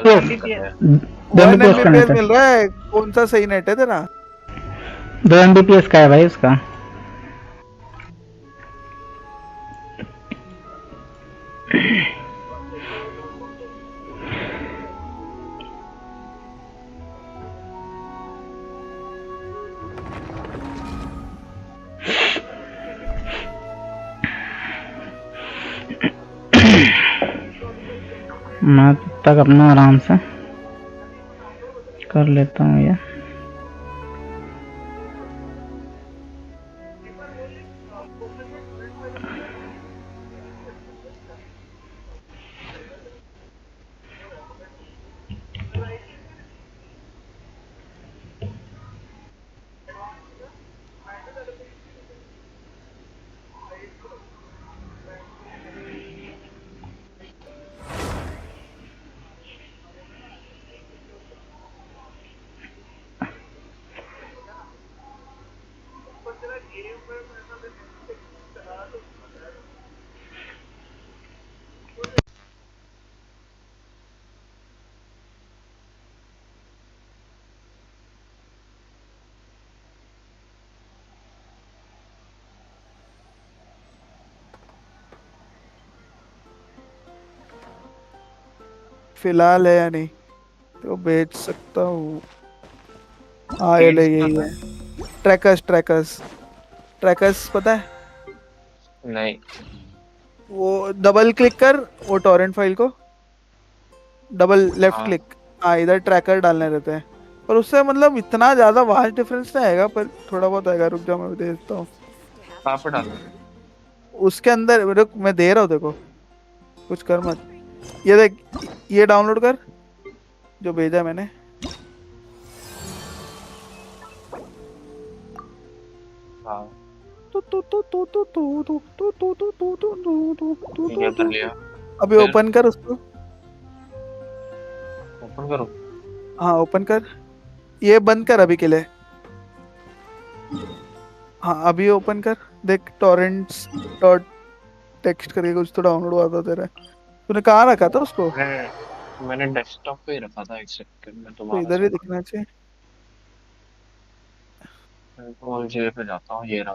Mbps 2 Mbps का net है। मिल रहा है। कौन सा सही नेट है तेरा? 2 Mbps का है भाई उसका। मैं तब तक अपना आराम से कर लेता हूँ ये। फिलहाल है या नहीं तो बेच सकता हूँ। हाँ ये ले, यही है। ट्रैकर्स ट्रैकर्स ट्रैकर्स पता है? नहीं। वो डबल क्लिक कर वो टॉरेंट फाइल को, डबल लेफ्ट क्लिक। हाँ इधर ट्रैकर डालने रहते हैं, पर उससे मतलब इतना ज्यादा वास्ट डिफरेंस नहीं आएगा, पर थोड़ा बहुत आएगा। रुक जाओ मैं देखता हूँ। कहाँ पे डालना? उसके अंदर रुक, मैं दे रहा हूँ देखो, कुछ कर मत। ये देख, ये डाउनलोड कर जो भेजा मैंने। हाँ ये कर लिया। अभी ओपन कर उसको। ओपन करो। हाँ ओपन कर, ये बंद कर अभी के लिए। हाँ अभी ओपन कर, देख टॉरेंट्स डॉट टेक्स्ट करके कुछ तो डाउनलोड हुआ था तेरा। तूने कहाँ रखा था उसको? मैंने डेस्कटॉप पे ही रखा था। एक सेकंड में तो तुम्हारा इधर ही दिखना चाहिए। कॉल जे पे जाता हूँ। ये रहा।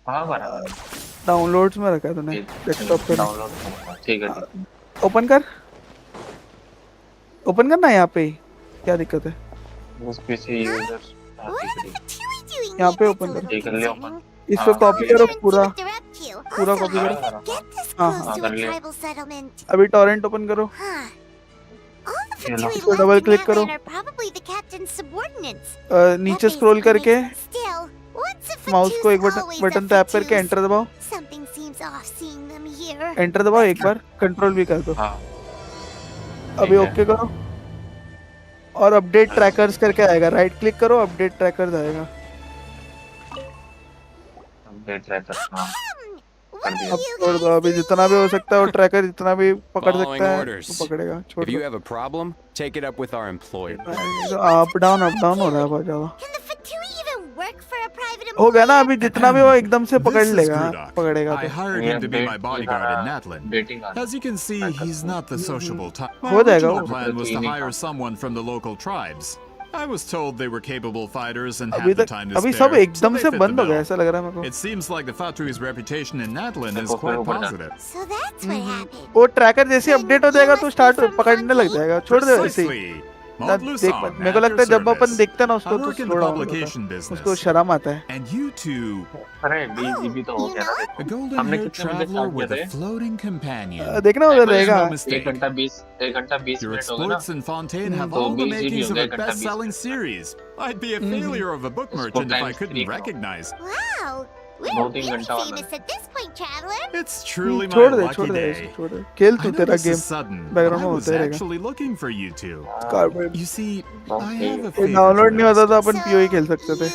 कहाँ करा मैंने? डाउनलोड्स में रखा है तूने डेस्कटॉप पे। डाउनलोड। ठीक है। ओपन कर, ओपन करना है यहाँ पे ही। क्या दिक्कत है? उस पीसी यूजर्स यहाँ पे ओपन कर। ठीक है, लिया ओपन। इसको कॉपी करो पूरा, पूरा कॉपी हाँ, करो। हाँ कर लिया। अभी टॉरेंट ओपन करो, इसको डबल क्लिक करो। नीचे स्क्रॉल करके माउस को एक बटन टैप करके एंटर दबाओ। एंटर दबाओ एक बार, कंट्रोल भी कर दो। हाँ अभी ओके करो और अपडेट ट्रैकर्स करके आएगा। राइट क्लिक करो, अपडेट ट्रैकर्स आएगा। Update tracker. हाँ अब छोड़ दो, अभी जितना भी हो सकता है वो ट्रैकर जितना भी पकड़ सकता है वो पकड़ेगा। छोड़ If you दो। have a problem, take it up with our employer. Up down हो रहा है बहुत ज्यादा। हो गया ना, अभी जितना भी वो एकदम से पकड़ लेगा, पकड़ेगा I तो hired him to be my bodyguard in Natlan. Dating आ As you can see, he's not the sociable type. My हो जाएगा original वो। plan was to hire someone from the local tribes. I was told they were capable fighters and अभी had the तक time to अभी spare. सब so एकदम they से fit the बंद हो गया bill. ऐसा लग रहा है मेरे को। It seems like the Fatrui's reputation in Natlan is quite positive. So that's what happened. वो ट्रैकर जैसे अपडेट हो जाएगा तो स्टार्ट पकड़ने लग जाएगा। छोड़ दे वैसे ही। Precisely. ना Maud देख, Lusson, मेरे को at लगता है your जब अपन service. देखते हैं ना उसको I तो work in slow the down publication होता है, business. उसको शर्म आता है। And you two, अरे 20 GB तो हो गया ना। a देखो golden हमने haired कितने बजे traveler स्टार्ट with किया a floating companion. देखना उधर There's रहेगा। no 1 mistake. घंटा 20 Your मिनट हो गए ना। exploits in Fontaine have तो all the 20 GB makings हो of गए, a घंटा 20 best-selling minute. series. I'd be a failure of a book merchant if I times couldn't 3 करो। recognize. Wow, we're 2-3 really घंटा और famous at this point, traveler. It's truly my छोड़ दे, lucky छोड़ दे, day. छोड़ दे। खेल I तू know तेरा this game is sudden, but background I में was होते रहेगा। actually looking for you two. Carbon You see, I have a ये favor डाउनलोड to नहीं होता ask. तो अपन पीओई खेल सकते थे। You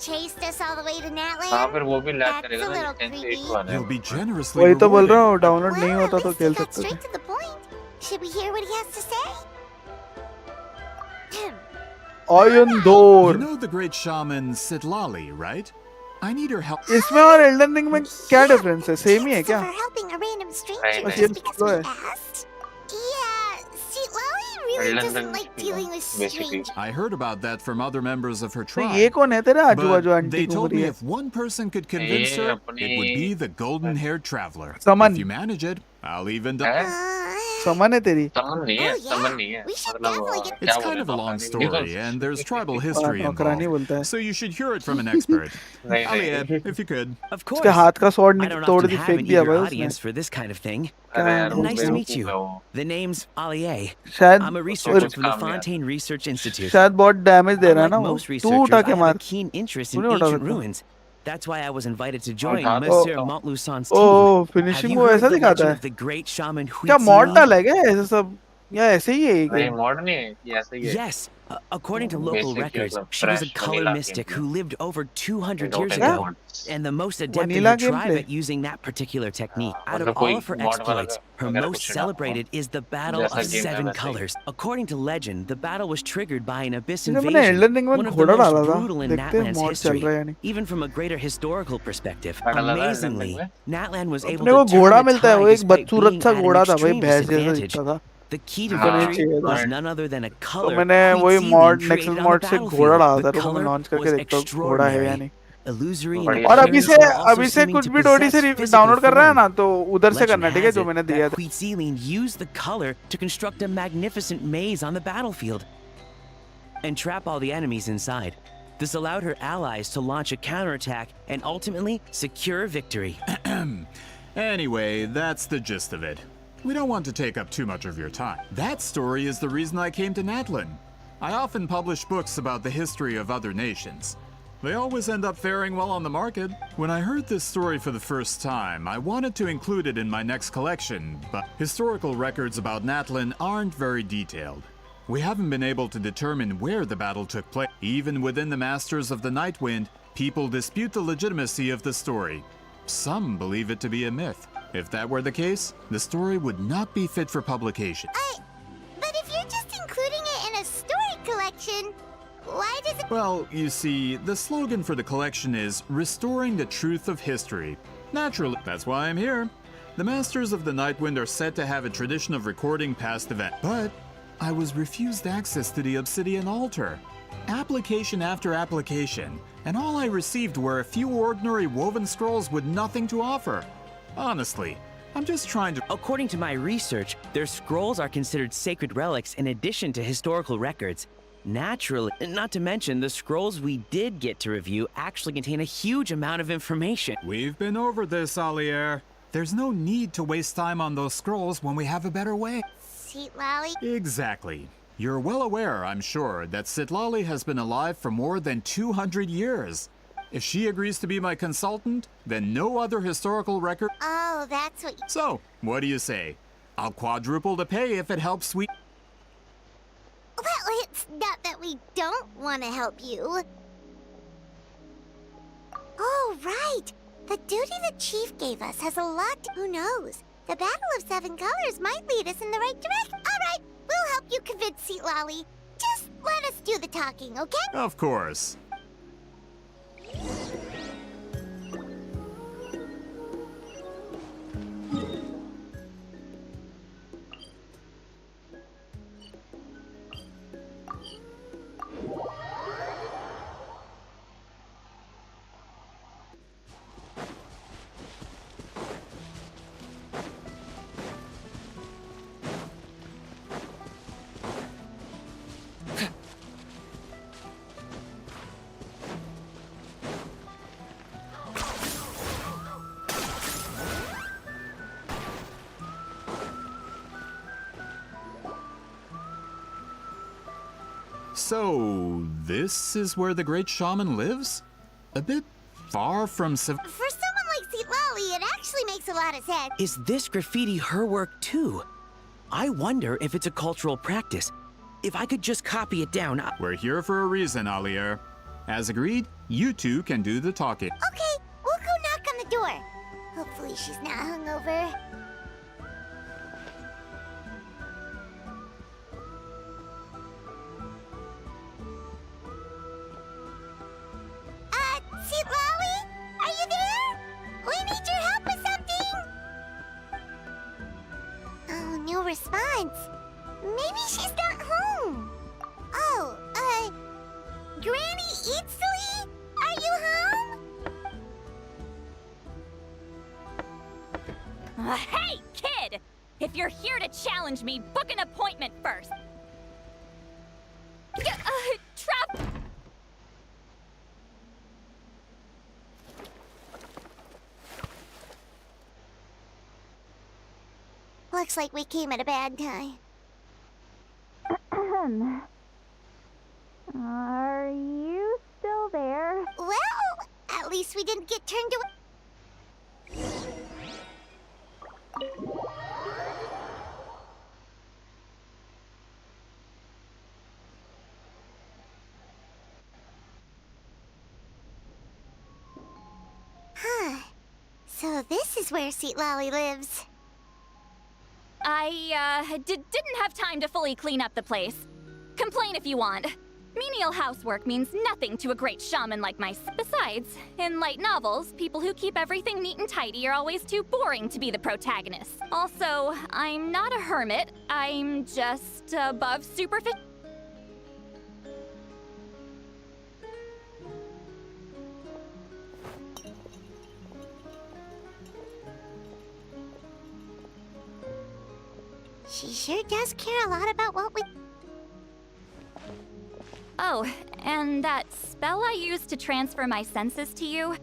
chased us all the way to हाँ Natland? फिर वो भी लैग That's करेगा a ना। little licence creepy. 8 वाला You'll be है। generously वही तो बोल रहा हूँ, rewarded. डाउनलोड नहीं Well, होता at तो least he खेल got सकते थे। straight to the point. Should we hear what he has to say? Ion You door. know the great shaman Citlali, right? I need her help. इसमें और Elden ring में क्या difference है? Same ही है क्या? For helping a random नहीं, stranger नहीं। just because slow we है। asked? Yeah, really London doesn't like dealing with basically. strange. I heard about that from other members of her तो ये tribe. कौन है तेरे आजू बाजू But आंटी they घूम told रही me है? if one person could convince ये her, अपनी it would be the golden-haired traveler. Saman. If you manage it, I'll even... है समन है तेरी? समन नहीं है Oh, yeah. समन नहीं है We should मतलब definitely get- It's क्या kind बोले of a long नौकरानी story, and there's tribal history नौकरानी involved. बोलता है। So you should hear it from an expert. नहीं Alia, नहीं if you could. Of course. उसके हाथ का sword I don't तोड़ often दी have फेंक an दिया eager भाई उसने। audience for this kind of thing. अरे यार वो Nice to meet बेवकूफ you. है वो The name's Alie. शायद I'm a researcher कुछ from the काम नहीं Fontaine Research Institute. शायद बहुत डैमेज दे रहा है Unlike ना वो। most तू researchers, उठा I के have a मार। keen interest in तूने उठा ancient सकता। ruins. That's why I was invited to join उठा तो Monsieur सकता हूँ। Montluçon's ओ team. Have फिनिशिंग you वो heard ऐसा the दिखाता legend है? of the great shaman क्या मॉड Citlali? डाला है क्या ऐसे सब? या ऐसे ही है ये नहीं गेम? मॉड नहीं है ये ऐसे ही है Yes. According to local Basic records, मतलब she was a fresh color vanilla mystic gameplay. who lived over 200 Without years any ago, mods. and the most adept in Vanilla her tribe gameplay? at using that particular technique. Out मतलब of all कोई of her mod वाला exploits, her वगैरह most कुछ नहीं डाला celebrated is the Battle जैसा of game है Seven वैसे ही। Colors. According to legend, the battle was triggered by an abyss जब मैंने invasion, एल्डन रिंग में one of the घोड़ा most डाला था, brutal in देखते हैं Natlan's मॉड चल history. रहा है या नहीं। Even from a greater historical perspective, क्या डाला था एल्डन amazingly, रिंग में? Natlan was able अपने to को turn घोड़ा the मिलता है वो tide एक despite बदसूरत being सा at an घोड़ा था भाई extreme भैंस जैसा disadvantage. दिखता था। The key to हाँ, victory चाहिए था। was none other than a color मैंने वही Citlali mod created nexus on the mod से घोड़ा battlefield. डाला The था, रुको मैं color लॉन्च करके was देखता हूँ घोड़ा है या extraordinary. नहीं। Illusory in बढ़िया। और अभी appearance से while also कुछ seeming to भी डोडी से possess physical डाउनलोड कर रहा है form. ना तो उधर से Legend करना ठीक है has जो it मैंने दिया that था। Citlali used the color to construct a magnificent maze on the battlefield and trap all the enemies inside. This allowed her allies to launch a counterattack and ultimately secure victory. Anyway, that's the gist of it. We don't want to take up too much of your time. That story is the reason I came to Natlan. I often publish books about the history of other nations. They always end up faring well on the market. When I heard this story for the first time, I wanted to include it in my next collection, but historical records about Natlan aren't very detailed. We haven't been able to determine where the battle took place. Even within the Masters of the Nightwind, people dispute the legitimacy of the story. Some believe it to be a myth. If that were the case, the story would not be fit for publication. But if you're just including it in a story collection, why does it? Well, you see, the slogan for the collection is Restoring the Truth of History. Naturally, that's why I'm here. The Masters of the Nightwind are said to have a tradition of recording past events, but I was refused access to the Obsidian Altar. Application after application, and all I received were a few ordinary woven scrolls with nothing to offer. Honestly, I'm just trying to... According to my research, their scrolls are considered sacred relics in addition to historical records. Naturally, not to mention the scrolls we did get to review actually contain a huge amount of information. We've been over this, Alier. There's no need to waste time on those scrolls when we have a better way. Citlali? Exactly. You're well aware, I'm sure, that Citlali has been alive for more than 200 years. If she agrees to be my consultant, then no other historical record... Oh, that's what. So, what do you say? I'll quadruple the pay if it helps we... Well, it's not that we don't want to help you. Oh, right. The duty the chief gave us has a lot. Who knows? The Battle of Seven Colors might lead us in the right direction. All right, we'll help you convince Citlali. Just let us do the talking, okay? Of course. So, this is where the great shaman lives? A bit far from For someone like Citlali, it actually makes a lot of sense. Is this graffiti her work too? I wonder if it's a cultural practice. If I could just copy it down, We're here for a reason, Alier. As agreed, you two can do the talking. Okay, we'll go knock on the door. Hopefully she's not hungover. Citlali? Are you there? We need your help with something! Oh, no response. Maybe she's not challenge me, book an appointment first. Trap. Looks like we came at a bad time. Are you still there? Well, at least we didn't get turned away. Huh. So this is where Citlali lives. I didn't have time to fully clean up the place. Complain if you want. Menial housework means nothing to a great shaman like myself. Besides, in light novels, people who keep everything neat and tidy are always too boring to be the protagonist. Also, I'm not a hermit. I'm just above superficial. She sure does care a lot about what we... Oh, and that spell I used to transfer my senses to you,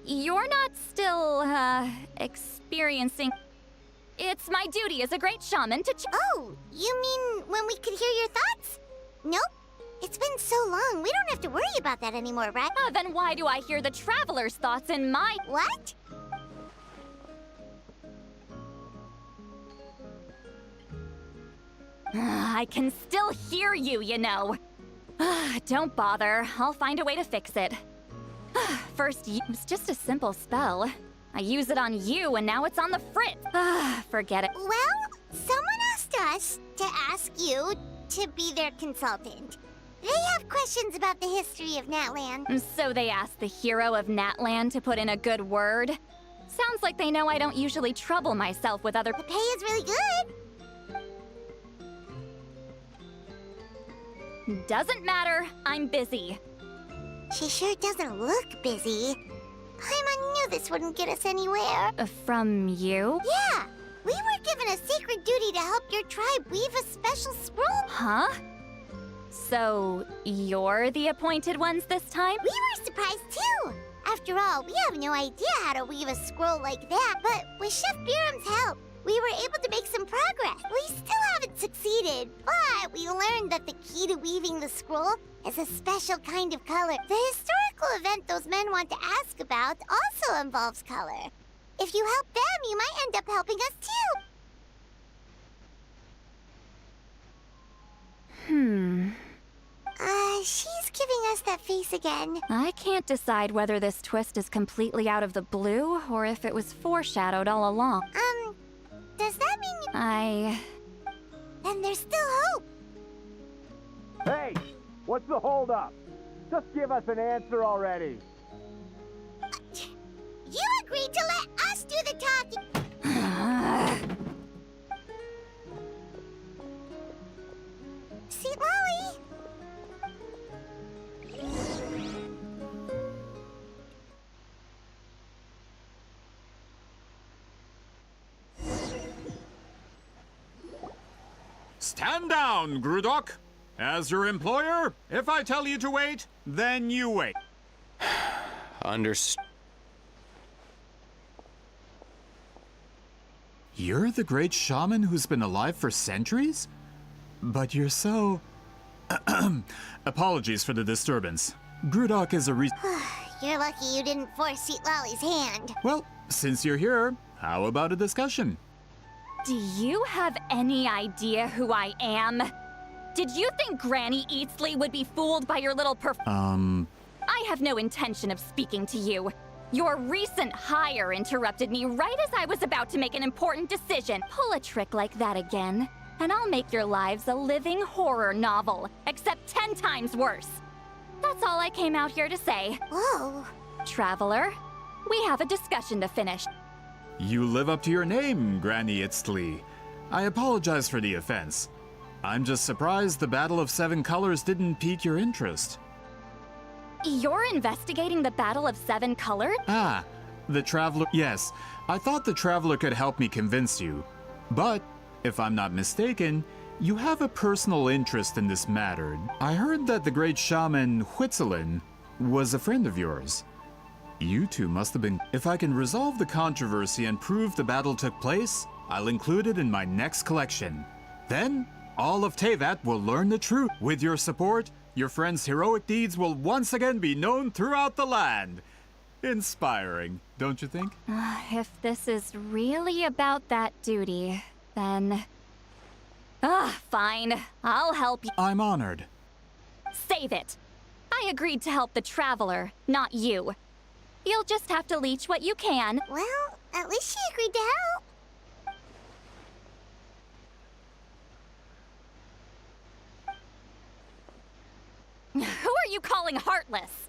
you're not still, experiencing... It's my duty as a great shaman to Oh, you mean when we could hear your thoughts? Nope. It's been so long, we don't have to worry about that anymore, right? Then why do I hear the traveler's thoughts in my... What? I can still hear you, you know. Don't bother. I'll find a way to fix it. First, it's just a simple spell. I use it on you, and now it's on the fritz. Forget it. Well, someone asked us to ask you to be their consultant. They have questions about the history of Natland. So they asked the hero of Natland to put in a good word. Sounds like they know I don't usually trouble myself with other... The pay is really good. Doesn't matter. I'm busy. She sure doesn't look busy. Paimon knew this wouldn't get us anywhere. From you? Yeah, we were given a sacred duty to help your tribe weave a special scroll. Huh? So, you're the appointed ones this time? We were surprised too. After all, we have no idea how to weave a scroll like that, but with Chef Biram's help, we were able to make some progress. We still haven't succeeded, but we learned that the key to weaving the scroll is a special kind of color. The historical event those men want to ask about also involves color. If you help them, you might end up helping us too. She's giving us that face again. I can't decide whether this twist is completely out of the blue or if it was foreshadowed all along. Does that mean Then there's still hope. Hey, what's the holdup? Just give us an answer already. You agreed to let us do the talking. Citlali! Stand down, Grudok. As your employer, if I tell you to wait, then you wait. Understood. You're the great shaman who's been alive for centuries? But you're so... Apologies for the disturbance. Grudok is a You're lucky you didn't force Citlali's hand. Well, since you're here, how about a discussion? Do you have any idea who I am? Did you think Granny Eatsley would be fooled by your little I have no intention of speaking to you. Your recent hire interrupted me right as I was about to make an important decision. Pull a trick like that again, and I'll make your lives a living horror novel, except 10 times worse. That's all I came out here to say. Whoa. Traveler, we have a discussion to finish. You live up to your name, Granny Itztli. I apologize for the offense. I'm just surprised the Battle of Seven Colors didn't pique your interest. You're investigating the Battle of Seven Colors? Ah, the Traveler... Yes, I thought the Traveler could help me convince you. But If I'm not mistaken, you have a personal interest in this matter. I heard that the great shaman Citlali was a friend of yours. You two must have been... If I can resolve the controversy and prove the battle took place, I'll include it in my next collection. Then, all of Teyvat will learn the truth. With your support, your friend's heroic deeds will once again be known throughout the land. Inspiring, don't you think? If this is really about that duty, then... fine. I'll help you. I'm honored. Save it. I agreed to help the Traveler, not you. You'll just have to leech what you can. Well, at least she agreed to help. Who are you calling heartless?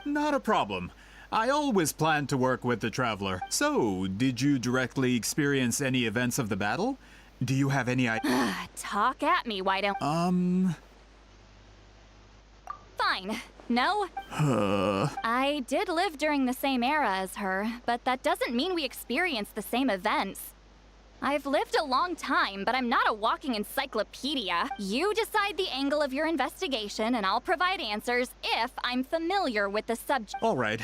Not a problem. I always planned to work with the Traveler. So, did you directly experience any events of the battle? Do you have any idea? Talk at me, why don't... Fine. No? I did live during the same era as her, but that doesn't mean we experienced the same events. I've lived a long time, but I'm not a walking encyclopedia. You decide the angle of your investigation, and I'll provide answers if I'm familiar with the subject. All right.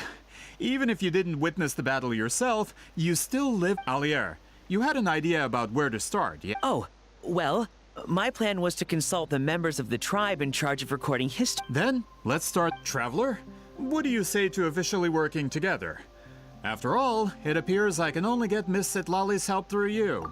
Even if you didn't witness the battle yourself, you still live... Alier, you had an idea about where to start, yeah? Oh, well, my plan was to consult the members of the tribe in charge of recording history. Then, let's start. Traveler, what do you say to officially working together? After all, it appears I can only get Miss Citlali's help through you.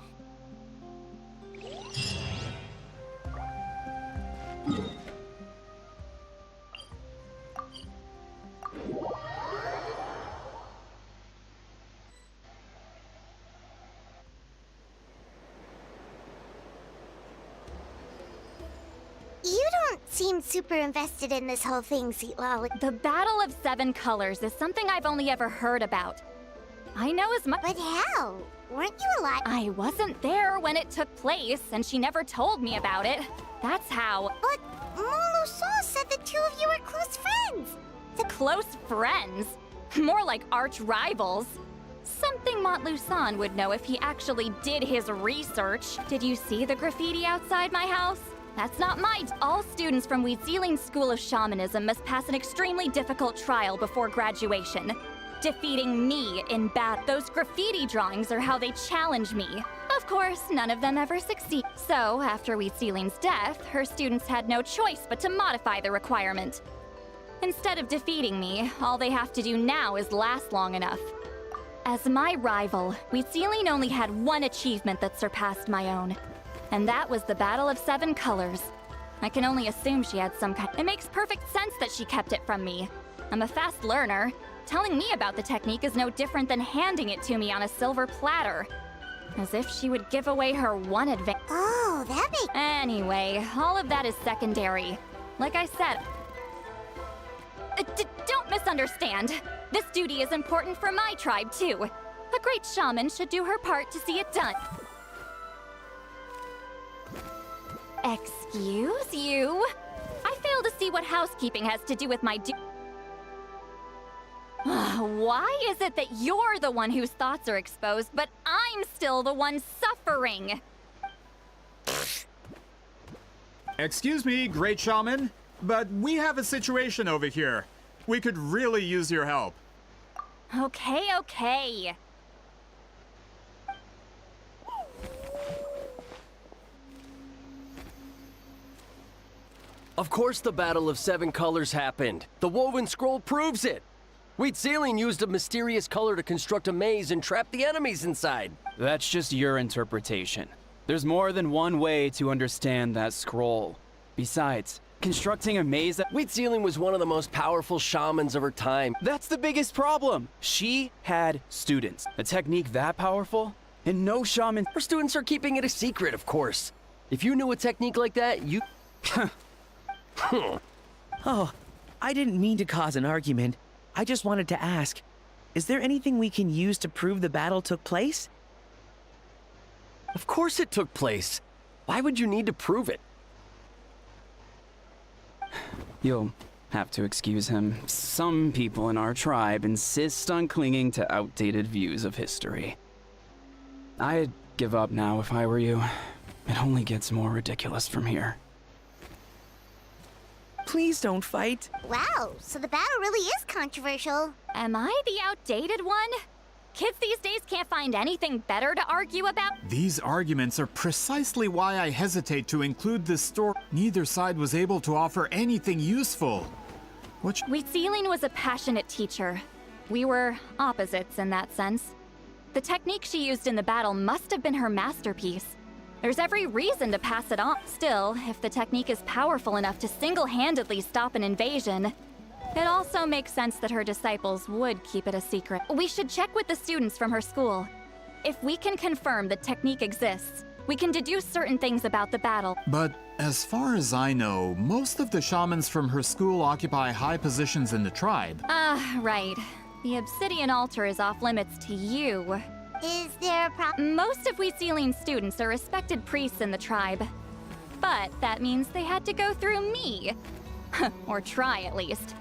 You don't seem super invested in this whole thing, Citlali. The Battle of Seven Colors is something I've only ever heard about. I know as much- But how? Weren't you alive? I wasn't there when it took place, and she never told me about it. That's how- But Montluçon said the two of you were close friends. Close friends? More like arch rivals. Something Montluçon would know if he actually did his research. Did you see the graffiti outside my house? That's not mine. All students from Weeziling's School of Shamanism must pass an extremely difficult trial before graduation. Defeating me in battle. Those graffiti drawings are how they challenge me. Of course, none of them ever succeed. So, after Weeziling's death, her students had no choice but to modify the requirement. Instead of defeating me, all they have to do now is last long enough. As my rival, Weeziling only had one achievement that surpassed my own. And that was the Battle of Seven Colors. I can only assume she had some kind... It makes perfect sense that she kept it from me. I'm a fast learner. Telling me about the technique is no different than handing it to me on a silver platter. As if she would give away her one advantage. Oh, that makes... Anyway, all of that is secondary. Like I said... don't misunderstand. This duty is important for my tribe, too. A great shaman should do her part to see it done. Excuse you? I fail to see what housekeeping has to do with my Why is it that you're the one whose thoughts are exposed, but I'm still the one suffering? Excuse me, great shaman, but we have a situation over here. We could really use your help. Okay. Of course the Battle of Seven Colors happened. The woven scroll proves it. Weeziling used a mysterious color to construct a maze and trap the enemies inside. That's just your interpretation. There's more than one way to understand that scroll. Besides, constructing a maze that... Weeziling was one of the most powerful shamans of her time. That's the biggest problem. She had students. A technique that powerful? And no shaman... Her students are keeping it a secret, of course. If you knew a technique like that, you... Oh, I didn't mean to cause an argument. I just wanted to ask, is there anything we can use to prove the battle took place? Of course it took place. Why would you need to prove it? You'll have to excuse him. Some people in our tribe insist on clinging to outdated views of history. I give up now if I were you. It only gets more ridiculous from here. Please don't fight. Wow, so the battle really is controversial. Am I the outdated one? Kids these days can't find anything better to argue about? These arguments are precisely why I hesitate to include this story. Neither side was able to offer anything useful. Celine was a passionate teacher. We were opposites in that sense. The technique she used in the battle must have been her masterpiece. There's every reason to pass it on. Still, if the technique is powerful enough to single-handedly stop an invasion, it also makes sense that her disciples would keep it a secret. We should check with the students from her school. If we can confirm the technique exists, we can deduce certain things about the battle. But as far as I know, most of the shamans from her school occupy high positions in the tribe. Right. The obsidian altar is off limits to you. Is there a problem? Most of Celine's students are respected priests in the tribe. But that means they had to go through me. Or try, at least.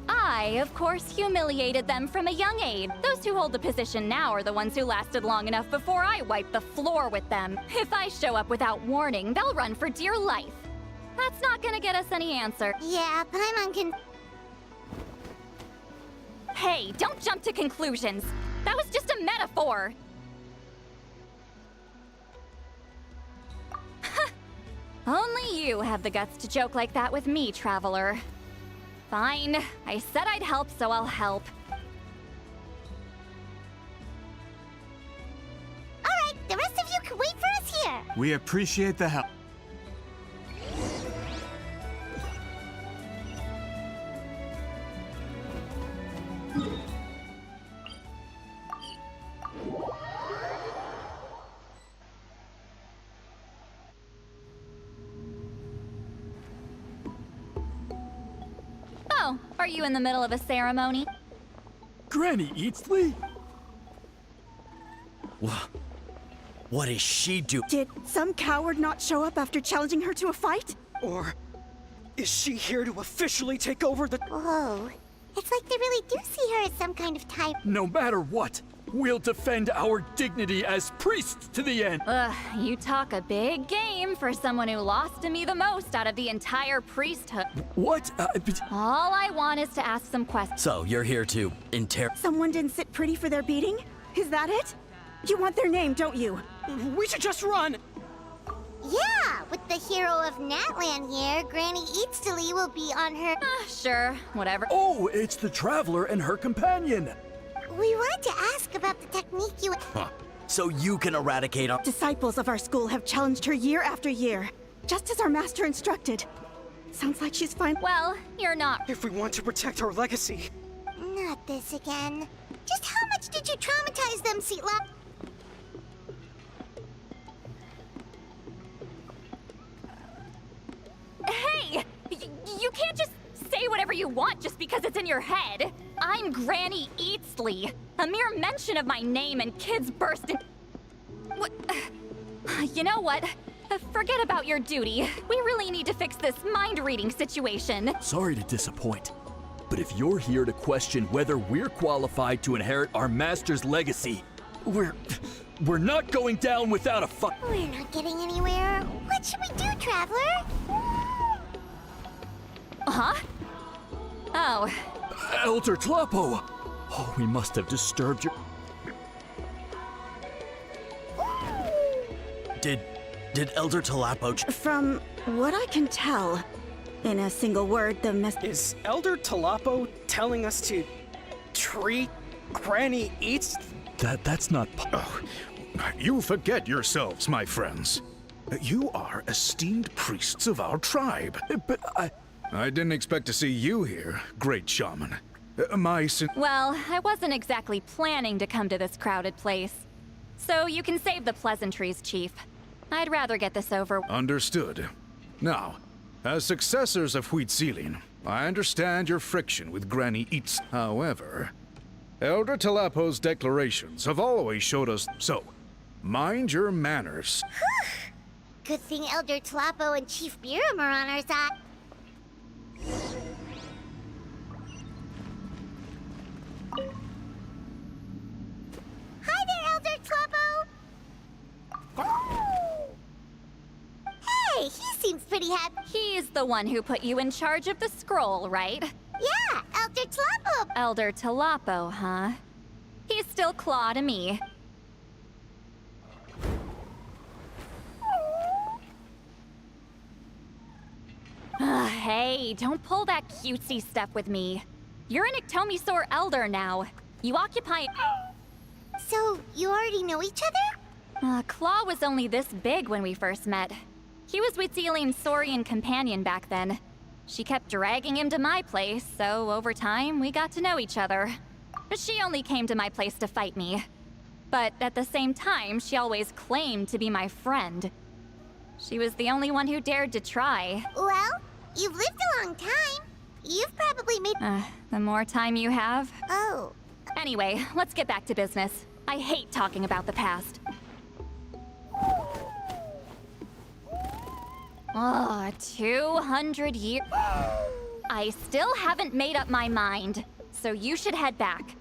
I, of course, humiliated them from a young age. Those who hold the position now are the ones who lasted long enough before I wiped the floor with them. If I show up without warning, they'll run for dear life. That's not gonna get us any answer. Yeah, but I'm Hey, don't jump to conclusions. That was just a metaphor. Only you have the guts to joke like that with me, traveler. Fine. I said I'd help, so I'll help. Alright, the rest of you can wait for us here. We appreciate the help. Oh, are you in the middle of a ceremony? Granny Eatsley? What is she doing? Did some coward not show up after challenging her to a fight? Or is she here to officially take over the— Whoa. It's like they really do see her as some kind of type. No matter what, we'll defend our dignity as priests to the end. You talk a big game for someone who lost to me the most out of the entire priesthood. What? All I want is to ask some questions. So, you're here to Someone didn't sit pretty for their beating? Is that it? You want their name, don't you? We should just run! Yeah, with the hero of Natlan here, Granny Eatsley will be on her— Sure, whatever. Oh, it's the Traveler and her companion! We wanted to ask about the technique you— So you can eradicate our— Disciples of our school have challenged her year after year, just as our master instructed. Sounds like she's fine. Well, you're not— If we want to protect our legacy— Not this again. Just how much did you traumatize them, Citlali? Hey! You can't just say whatever you want just because it's in your head. I'm Granny Eatsley. A mere mention of my name and kids burst in— What? You know what? Forget about your duty. We really need to fix this mind-reading situation. Sorry to disappoint, but if you're here to question whether we're qualified to inherit our master's legacy, we're not going down without a fight. We're not getting anywhere. What should we do, Traveler? Huh? Oh. Elder Tlapo! Oh, we must have disturbed your— Did Elder Tlapo— From what I can tell, in a single word, the mess— Is Elder Tlapo telling us to treat Granny Eats? That's not— Oh, you forget yourselves, my friends. You are esteemed priests of our tribe. But I didn't expect to see you here, great shaman. Well, I wasn't exactly planning to come to this crowded place. So you can save the pleasantries, Chief. I'd rather get this over. Understood. Now, as successors of Citlali, I understand your friction with Granny Eats. However, Elder Tlapo's declarations have always showed us so. Mind your manners. Good thing Elder Tlapo and Chief Biram are on our side. Hi there, Elder Tlapo! he seems pretty happy. He's the one who put you in charge of the scroll, right? Yeah, Elder Tlapo. Elder Tlapo, huh? He's still Claw to me. Hey, don't pull that cutesy stuff with me. You're an Ectomisaur Elder now. You occupy... So, you already know each other? Claw was only this big when we first met. He was Witzeline's Saurian companion back then. She kept dragging him to my place, so over time, we got to know each other. She only came to my place to fight me. But at the same time, she always claimed to be my friend. She was the only one who dared to try. Well, you've lived a long time. You've probably made... The more time you have... Oh. Anyway, let's get back to business. I hate talking about the past. 200 years... I still haven't made up my mind, so you should head back.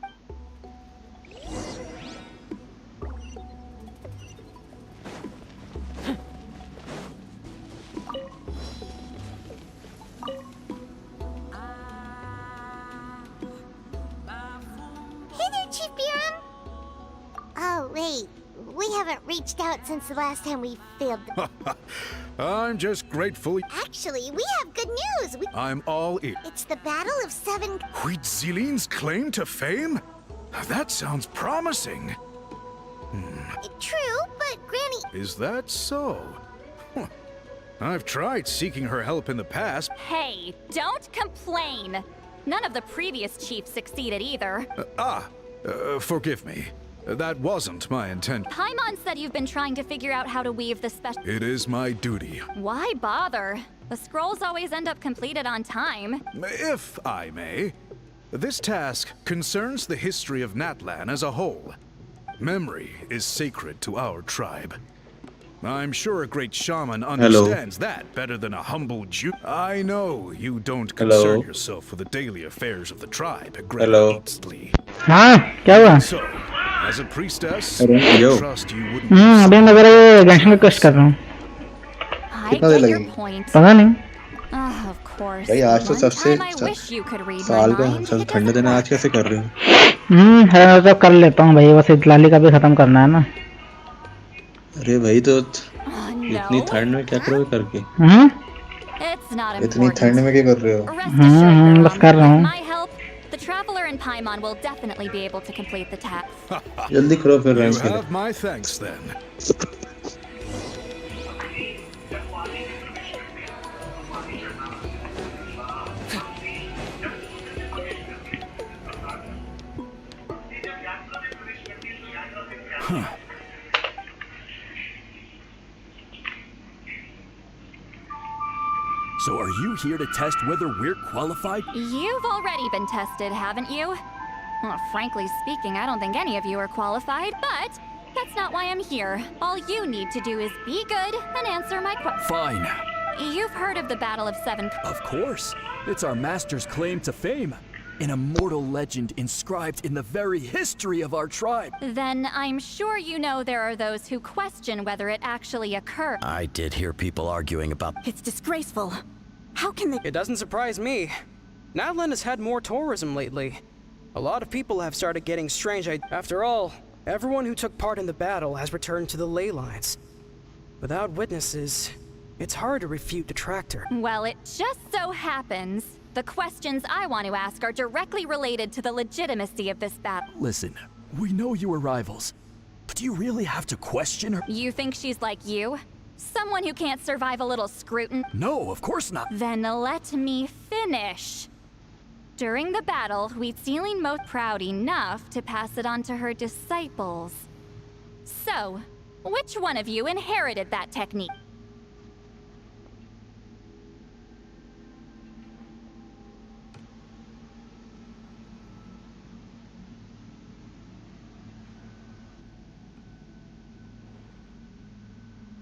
Hey there, Chief BHIM. Oh, wait. We haven't reached out since the last time we failed. I'm just grateful. Actually, we have good news. I'm all in. It's the Battle of Seven... Huitziline's claim to fame? That sounds promising. True, but Granny... Is that so? Huh. I've tried seeking her help in the past. Hey, don't complain. None of the previous chiefs succeeded either. Forgive me. That wasn't my intent. Paimon said you've been trying to figure out how to weave the special... It is my duty. Why bother? The scrolls always end up completed on time. If I may, this task concerns the history of Natlan as a whole. Memory is sacred to our tribe. I'm sure a great shaman understands that better than a humble Jew. I know you don't concern yourself with the daily affairs of the tribe, Citlali. क्या हुआ? So, as a priestess, Yo. I trust you wouldn't... अभी मैं जरा Genshin का quest कर रहा हूँ. कितना देर लगेगा? पता नहीं. Of course. भाई आज तो सबसे साल का सब ठंडे दिन आज कैसे कर रहे हो? है तो कर लेता हूँ भाई, बस इतलाली का भी खत्म करना है ना. अरे भाई तो इतनी ठंड में क्या करोगे करके? इतनी ठंड में क्या कर रहे हो? बस कर रहा हूँ. The traveler and Paimon will definitely be able to complete the task. जल्दी करो फिर You have my thanks then. So are you here to test whether we're qualified? You've already been tested, haven't you? Well, frankly speaking, I don't think any of you are qualified, but that's not why I'm here. All you need to do is be good and answer my questions. Fine. You've heard of the Battle of Seven... Of course. It's our master's claim to fame. An immortal legend inscribed in the very history of our tribe. Then I'm sure you know there are those who question whether it actually occurred. I did hear people arguing about... It's disgraceful. How can they... It doesn't surprise me. Natlan has had more tourism lately. A lot of people have started getting strange ideas. After all, everyone who took part in the battle has returned to the ley lines. Without witnesses, it's hard to refute the tractor. Well, it just so happens the questions I want to ask are directly related to the legitimacy of this battle. Listen, we know you are rivals, but do you really have to question her? You think she's like you? Someone who can't survive a little scrutiny? No, of course not. Then let me finish. During the battle, Huitzilian was proud enough to pass it on to her disciples. So, which one of you inherited that technique?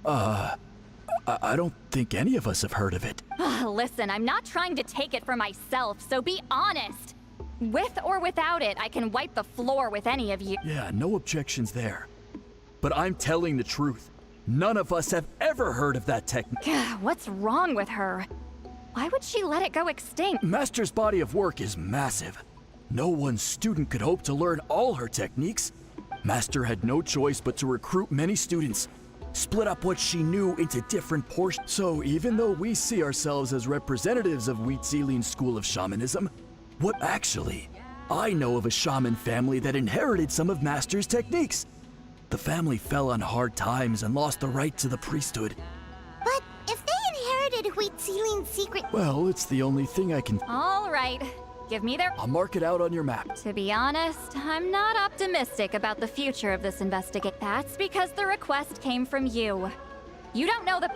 I don't think any of us have heard of it. Listen, I'm not trying to take it for myself, so be honest. With or without it, I can wipe the floor with any of you. Yeah, no objections there. But I'm telling the truth. None of us have ever heard of that technique. What's wrong with her? Why would she let it go extinct? Master's body of work is massive. No one student could hope to learn all her techniques. Master had no choice but to recruit many students, split up what she knew into different portions. So even though we see ourselves as representatives of Wheatzilian's school of shamanism, what actually? I know of a shaman family that inherited some of Master's techniques. The family fell on hard times and lost the right to the priesthood. But if they inherited Wheatzilian's secret... Well, it's the only thing I can... All right. Give me their... I'll mark it out on your map. To be honest, I'm not optimistic about the future of this investigation. That's because the request came from you. You don't know the...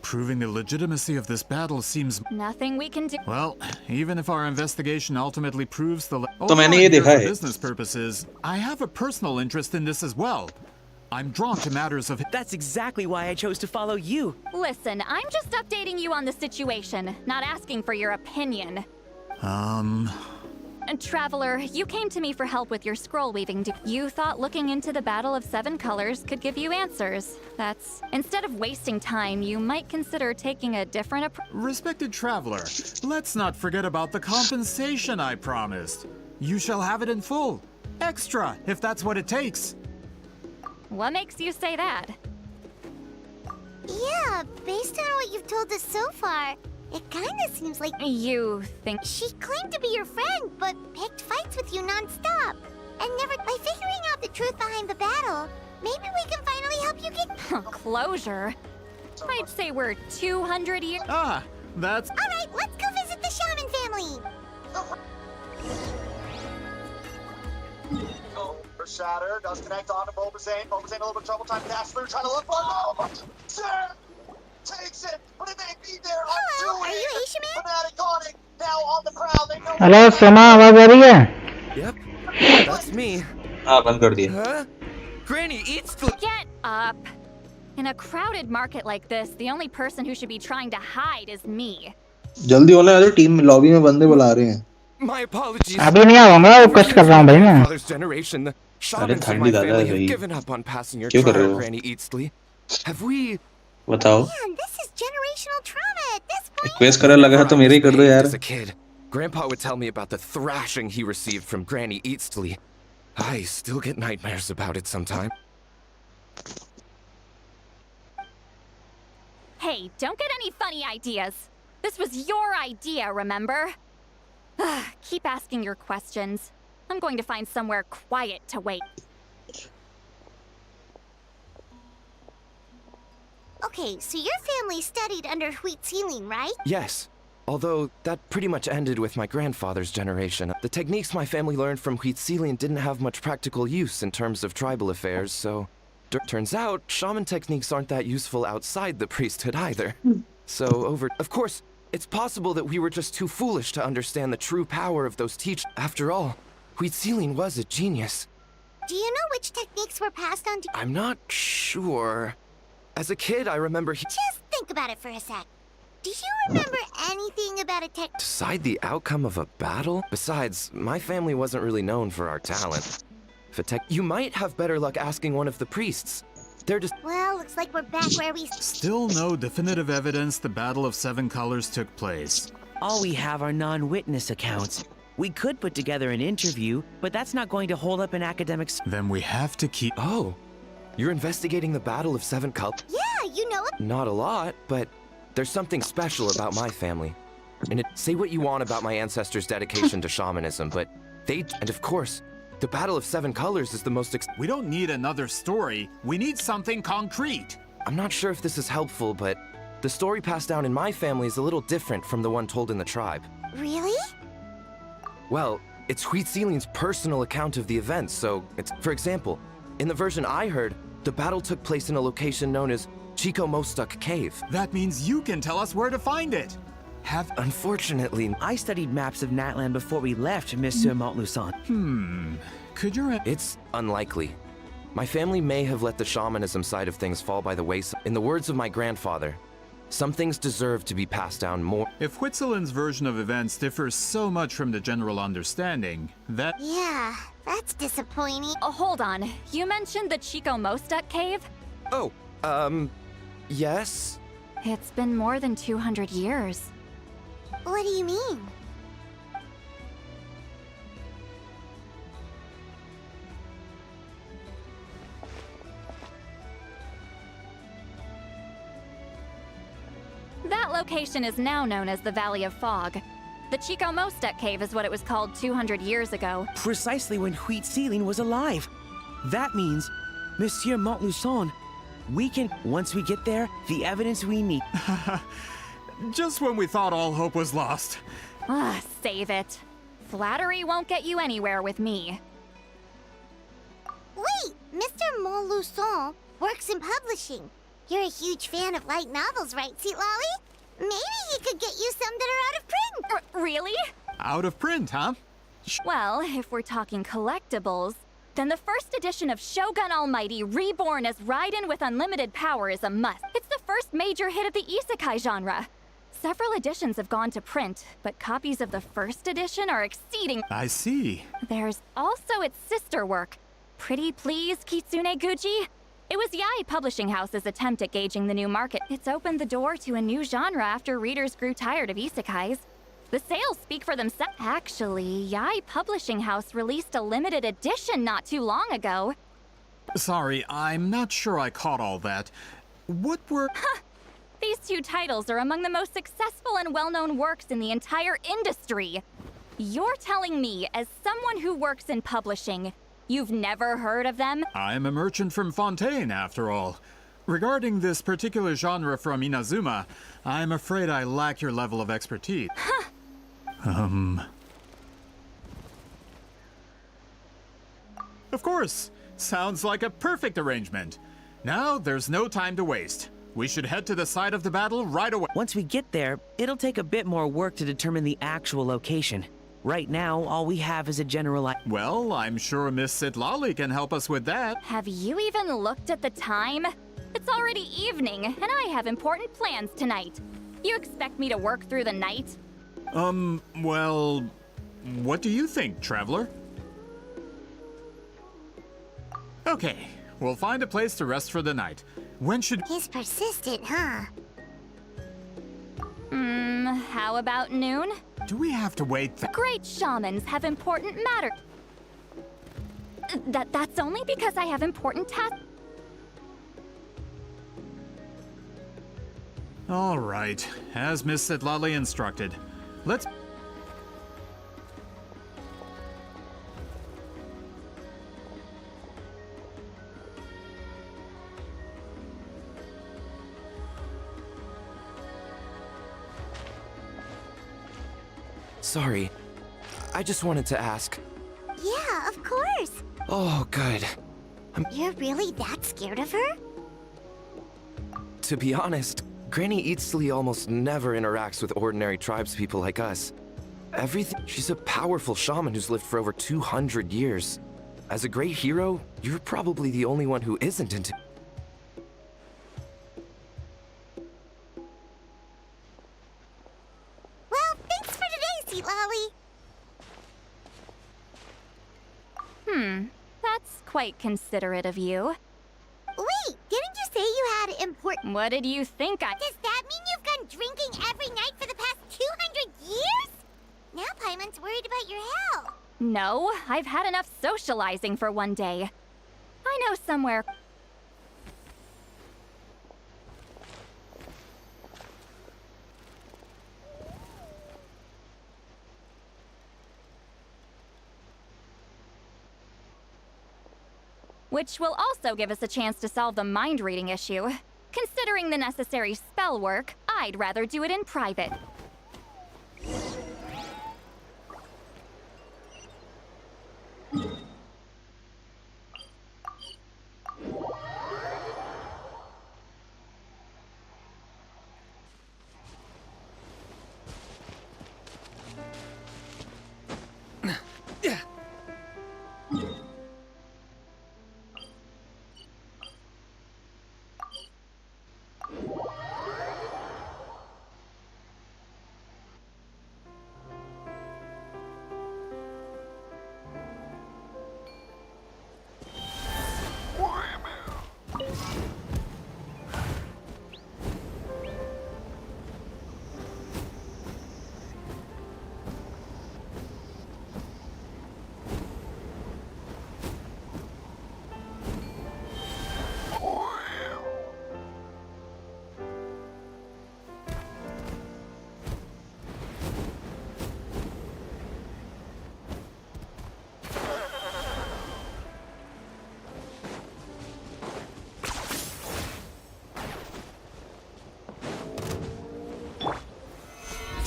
Proving the legitimacy of this battle seems... Nothing we can do. Well, even if our investigation ultimately proves the... तो मैंने ये देखा है. For business purposes, I have a personal interest in this as well. I'm drawn to matters of... That's exactly why I chose to follow you. Listen, I'm just updating you on the situation, not asking for your opinion. And Traveler, you came to me for help with your scroll weaving. You thought looking into the Battle of Seven Colors could give you answers. That's... Instead of wasting time, you might consider taking a different approach. Respected Traveler, let's not forget about the compensation I promised. You shall have it in full. Extra, if that's what it takes. What makes you say that? Yeah, based on what you've told us so far, it kinda seems like... You think... She claimed to be your friend, but picked fights with you non-stop. And never... By figuring out the truth behind the battle, maybe we can finally help you get... Closure? I'd say we're 200 years... Ah, that's... Alright, let's go visit the shaman family! For Shatter, does connect on to Bulbazane. Bulbazane a little bit of trouble trying to dash through, trying to look for him. Sir! Takes it, but it may be there. Hello, are you Asia Man? Fanatic on it, now on the prowl. They know... hello Soma आवाज आ रही है? Yep, that's me. हाँ बंद कर दिया. Huh? Granny eats the... Get up! In a crowded market like this, the only person who should be trying to hide is me. जल्दी होना है, टीम लॉबी में बंदे बुला रहे हैं. My apologies. अभी नहीं आऊंगा, वो कष्ट कर रहा हूँ भाई मैं. Father's generation, the shamans of my family have given up on passing your trial, Granny Eatsley. Have we... बताओ. Man, this is generational trauma at this point. Request करने लगा है तो मेरे ही कर दो यार. As a kid, Grandpa would tell me about the thrashing he received from Granny Eatsley. I still get nightmares about it sometimes. Hey, don't get any funny ideas. This was your idea, remember? Keep asking your questions. I'm going to find somewhere quiet to wait. Okay, so your family studied under Wheatzilian, right? Yes, although that pretty much ended with my grandfather's generation. The techniques my family learned from Wheatzilian didn't have much practical use in terms of tribal affairs, so... Turns out, shaman techniques aren't that useful outside the priesthood either. Of course, it's possible that we were just too foolish to understand the true power of those teachers. After all, Wheatzilian was a genius. Do you know which techniques were passed on to... I'm not sure. As a kid, I remember he... Just think about it for a sec. Do you remember anything about a tech... Decide the outcome of a battle? Besides, my family wasn't really known for our talent. You might have better luck asking one of the priests. They're just... Well, looks like we're back where we... Still no definitive evidence the Battle of Seven Colors took place. All we have are non-witness accounts. We could put together an interview, but that's not going to hold up in academics. Then we have to keep... Oh, you're investigating the Battle of Seven Colors? Yeah, you know it. Not a lot, but there's something special about my family. And say what you want about my ancestors' dedication to shamanism, but and of course, the Battle of Seven Colors is the most... We don't need another story. We need something concrete. I'm not sure if this is helpful, but the story passed down in my family is a little different from the one told in the tribe. Really? Well, it's Wheatzilian's personal account of the events, so it's... For example, in the version I heard, the battle took place in a location known as Chico Mostuk Cave. That means you can tell us where to find it. Unfortunately, I studied maps of Natlan before we left, Monsieur Montluçon. Could you... It's unlikely. My family may have let the shamanism side of things fall by the wayside. In the words of my grandfather, some things deserve to be passed down more. If Whitzelin's version of events differs so much from the general understanding, that... Yeah, that's disappointing. Oh, hold on. You mentioned the Chico Mostek cave? Oh, yes? It's been more than 200 years. What do you mean? That location is now known as the Valley of Fog. The Chico Mostek cave is what it was called 200 years ago. Precisely when Huitzilin was alive. That means, Monsieur Montluçon, we can, once we get there, the evidence we need. Just when we thought all hope was lost. Ah, save it. Flattery won't get you anywhere with me. Wait, Mr. Montluçon works in publishing. You're a huge fan of light novels, right, Citlali? Maybe he could get you some that are out of print. Really? Out of print, huh? Well, if we're talking collectibles, then the first edition of Shogun Almighty Reborn as Raiden with Unlimited Power is a must. It's the first major hit of the isekai genre. Several editions have gone to print, but copies of the first edition are exceeding. I see. There's also its sister work, Pretty Please Kitsune Guji. It was Yae Publishing House's attempt at gauging the new market. It's opened the door to a new genre after readers grew tired of isekais. The sales speak for themselves. Actually, Yae Publishing House released a limited edition not too long ago. Sorry, I'm not sure I caught all that. What were... These two titles are among the most successful and well-known works in the entire industry. You're telling me, as someone who works in publishing, you've never heard of them? I'm a merchant from Fontaine, after all. Regarding this particular genre from Inazuma, I'm afraid I lack your level of expertise. Of course! Sounds like a perfect arrangement. Now, there's no time to waste. We should head to the site of the battle right away. Once we get there, it'll take a bit more work to determine the actual location. Right now, all we have is a general idea. Well, I'm sure Miss Citlali can help us with that. Have you even looked at the time? It's already evening, and I have important plans tonight. You expect me to work through the night? Well, what do you think, traveler? Okay, we'll find a place to rest for the night. When should... He's persistent, huh? How about noon? Do we have to wait? Great shamans have important matter. That's only because I have important tasks. All right, as Miss Citlali instructed. Let's... Sorry. I just wanted to ask. Yeah, of course. Oh, good. You're really that scared of her? To be honest, Granny Eatsley almost never interacts with ordinary tribespeople like us. She's a powerful shaman who's lived for over 200 years. As a great hero, you're probably the only one who isn't into... Well, thanks for today, Citlali. That's quite considerate of you. Wait, didn't you say you had important... What did you think I... Does that mean you've gone drinking every night for the past 200 years? Now Paimon's worried about your health. No, I've had enough socializing for one day. I know somewhere... which will also give us a chance to solve the mind-reading issue. Considering the necessary spell work, I'd rather do it in private.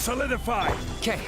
Solidify! Okay.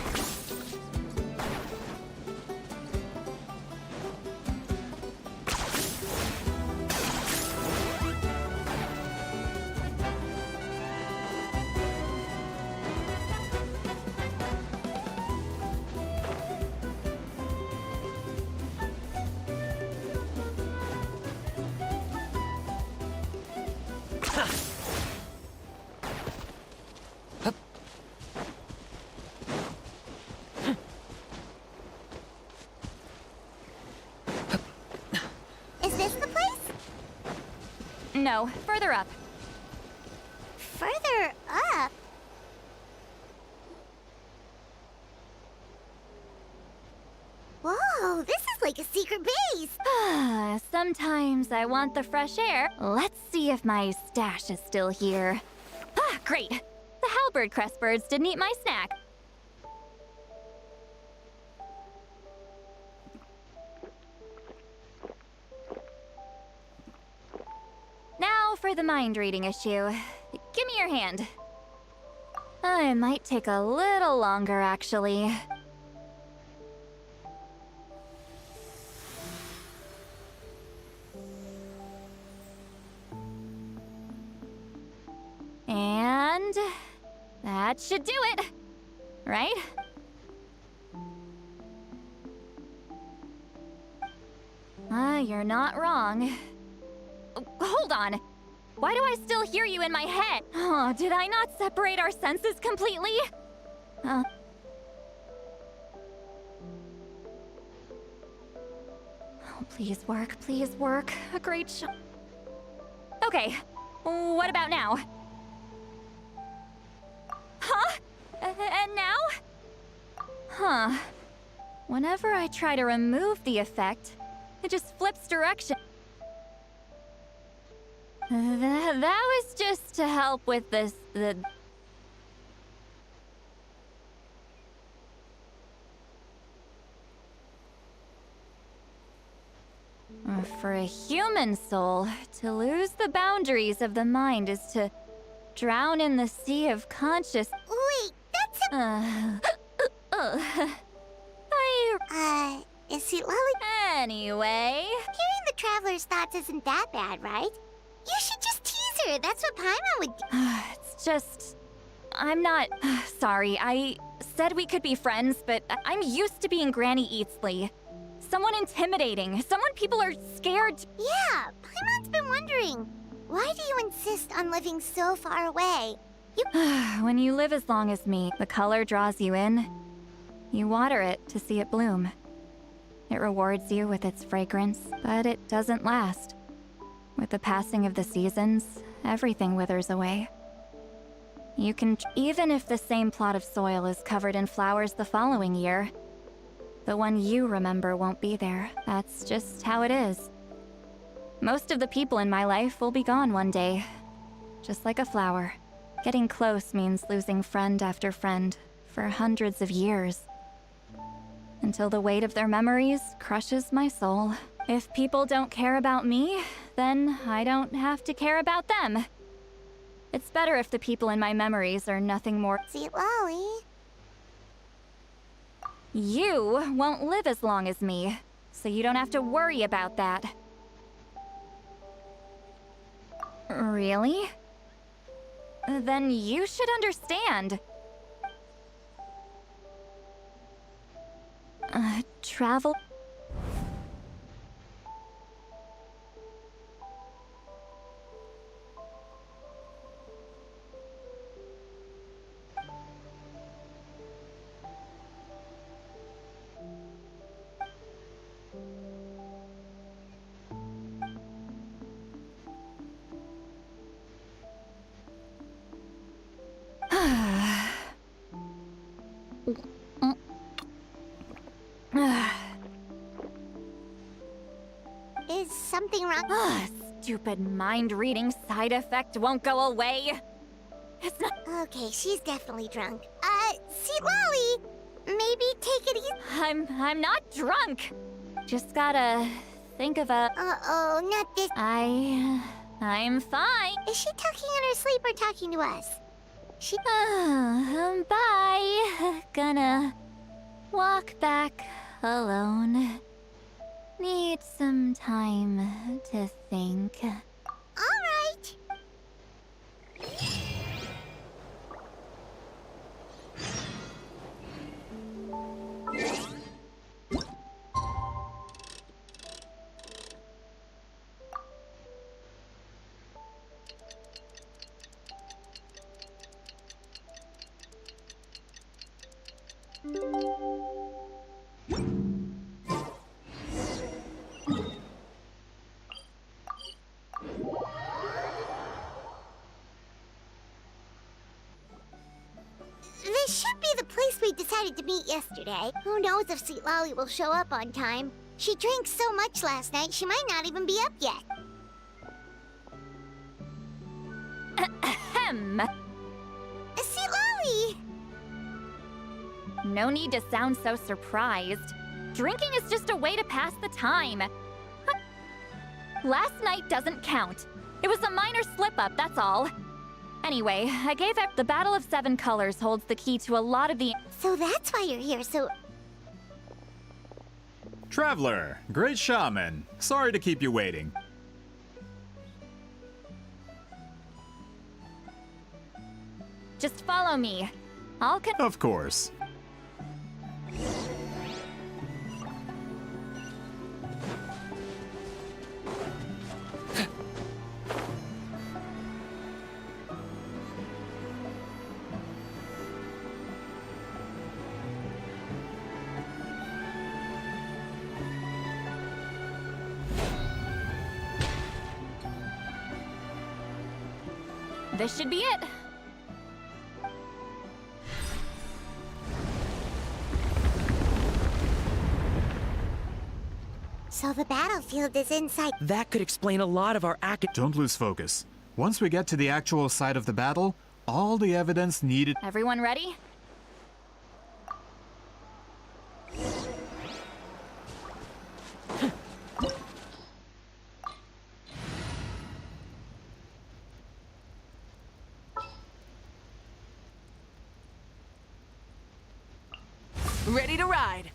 Is this the place? No, further up. Further up? Whoa, this is like a secret base! Sometimes I want the fresh air. Let's see if my stash is still here. Ah, great! The halberd crest birds didn't eat my snack. Now for the mind reading issue. Give me your hand. It might take a little longer, actually. And that should do it, right? You're not wrong. Hold on. Why do I still hear you in my head? Oh, did I not separate our senses completely? Oh, please work, please work. A great shot. Okay, what about now? Huh? And now? Huh. Whenever I try to remove the effect, it just flips direction. That was just to help with the... For a human soul, to lose the boundaries of the mind is to drown in the sea of conscious... Wait, that's is Citlali? Anyway... Hearing the Traveler's thoughts isn't that bad, right? You should just tease her, that's what Paimon would do. It's just... I'm not... Sorry, I said we could be friends, but I'm used to being Granny Eatsley. Someone intimidating, someone people are scared to... Yeah, Paimon's been wondering. Why do you insist on living so far away? When you live as long as me, the color draws you in. You water it to see it bloom. It rewards you with its fragrance, but it doesn't last. With the passing of the seasons, everything withers away. You can... Even if the same plot of soil is covered in flowers the following year, the one you remember won't be there. That's just how it is. Most of the people in my life will be gone one day. Just like a flower. Getting close means losing friend after friend for hundreds of years. Until the weight of their memories crushes my soul. If people don't care about me, then I don't have to care about them. It's better if the people in my memories are nothing more... Citlali. You won't live as long as me, so you don't have to worry about that. Really? Then you should understand. Travel... Is something wrong? Stupid mind-reading side effect won't go away. It's not... Okay, she's definitely drunk. Citlali, maybe take it easy. I'm not drunk. Just gotta think of a... Uh-oh, not this... I'm fine. Is she talking in her sleep or talking to us? She... Bye. Gonna walk back alone. Need some time to think. All right. This should be the place we decided to meet yesterday. Who knows if Citlali will show up on time? She drank so much last night, she might not even be up yet. Ahem. Citlali! No need to sound so surprised. Drinking is just a way to pass the time. Last night doesn't count. It was a minor slip-up, that's all. Anyway, I gave up. The Battle of Seven Colors holds the key to a lot of the... So that's why you're here, so... Traveler, great shaman. Sorry to keep you waiting. Just follow me. I'll Of course. This should be it. So the battlefield is inside. That could explain a lot of our Don't lose focus. Once we get to the actual site of the battle, all the evidence needed... Everyone ready? Ready to ride.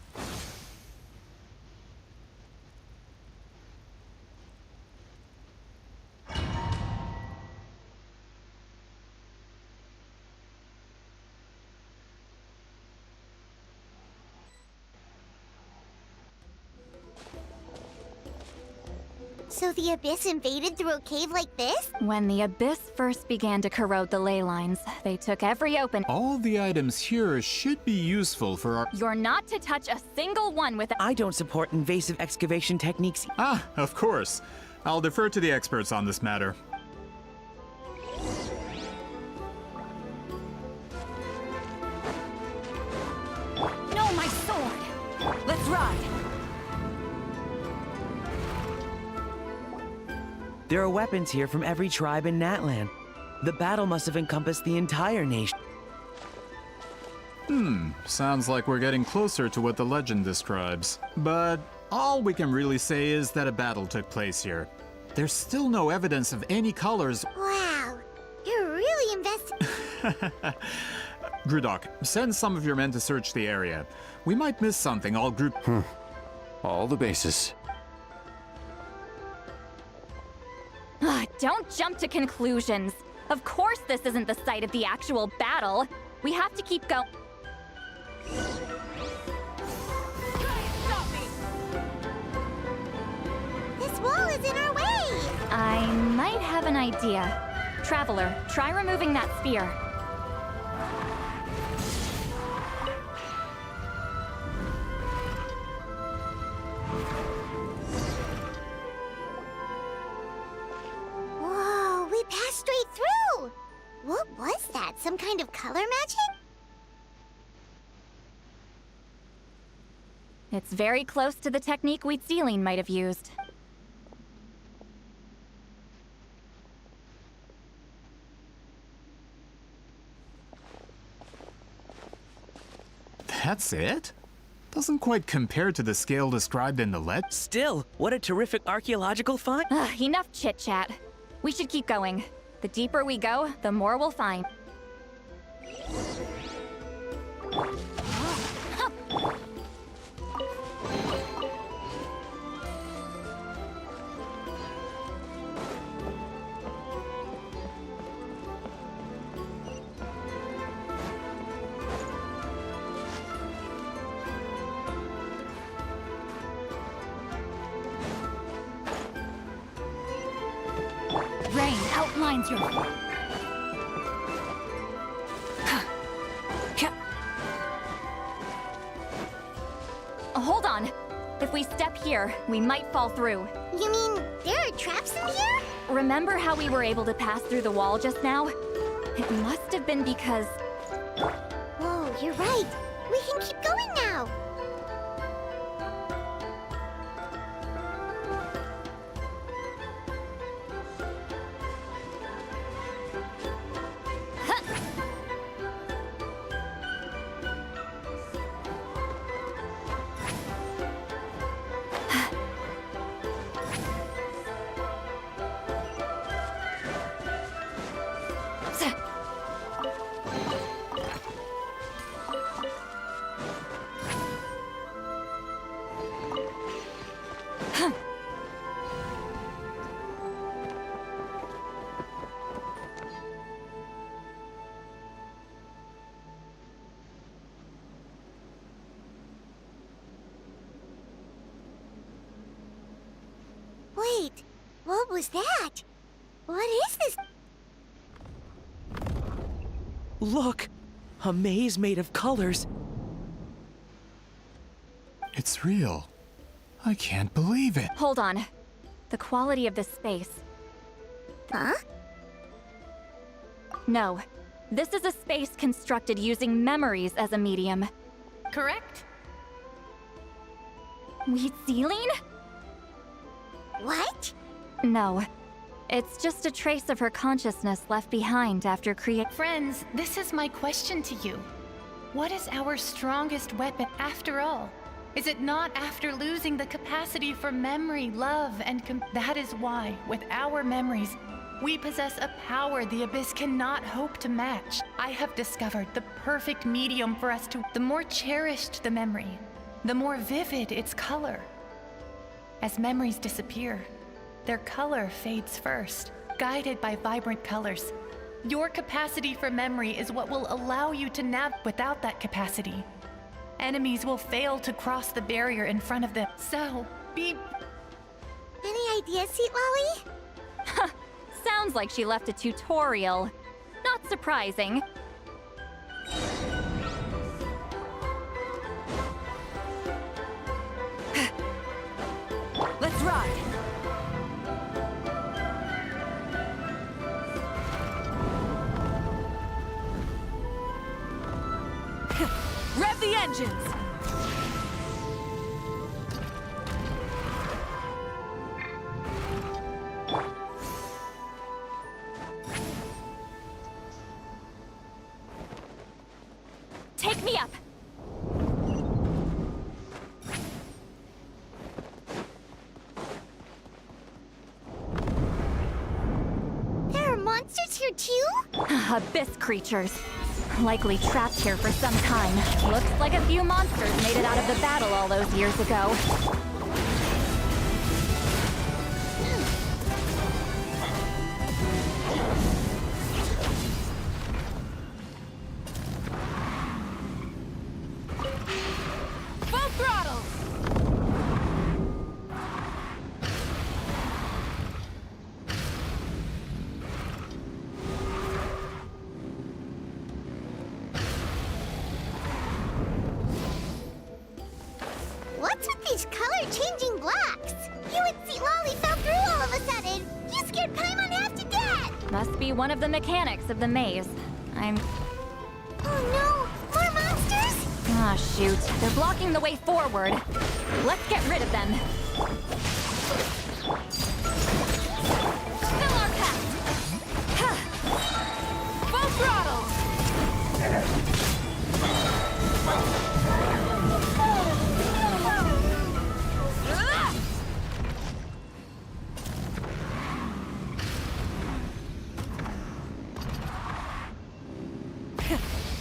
So the Abyss invaded through a cave like this? When the Abyss first began to corrode the ley lines, they took every open... All the items here should be useful for our... You're not to touch a single one with... I don't support invasive excavation techniques. Ah, of course. I'll defer to the experts on this matter. No, my sword! Let's ride! There are weapons here from every tribe in Natlan. The battle must have encompassed the entire nation. Sounds like we're getting closer to what the legend describes. But all we can really say is that a battle took place here. There's still no evidence of any colors. Wow, you're really invested. Grudok, send some of your men to search the area. We might miss something all group... All the bases. Don't jump to conclusions. Of course this isn't the site of the actual battle. We have to keep going. This wall is in our way! I might have an idea. Traveler, try removing that spear. Whoa, we passed straight through! What was that? Some kind of color magic? It's very close to the technique Citlali might have used. That's it? Doesn't quite compare to the scale described in the let. Still, what a terrific archaeological find. Enough chit-chat. We should keep going. The deeper we go, the more we'll find. Rain outlines your... Hold on. If we step here, we might fall through. You mean there are traps in here? Remember how we were able to pass through the wall just now? It must have been because... Whoa, you're right. We can keep going now. Wait, what was that? What is this? Look! A maze made of colors. It's real. I can't believe it. Hold on. The quality of this space. Huh? No. This is a space constructed using memories as a medium. Correct? Citlali? What? No. It's just a trace of her consciousness left behind after Friends, this is my question to you. What is our strongest weapon after all? Is it not after losing the capacity for memory, love, and that is why, with our memories, we possess a power the Abyss cannot hope to match. I have discovered the perfect medium for us to... The more cherished the memory, the more vivid its color. As memories disappear, their color fades first, guided by vibrant colors. Your capacity for memory is what will allow you to navigate. Without that capacity, enemies will fail to cross the barrier in front of them. So, be... Any ideas, Citlali? Sounds like she left a tutorial. Not surprising. Let's ride! Rev the engines! Take me up! There are monsters here too? Abyss creatures. Likely trapped here for some time. Looks like a few monsters made it out of the battle all those years ago. Full throttle! What's with these color-changing blocks? You and Citlali fell through all of a sudden. You scared Paimon half to death. Must be one of the mechanics of the maze. Oh no! More monsters? Ah, shoot. They're blocking the way forward. Let's get rid of them. Fill our path! Full throttle!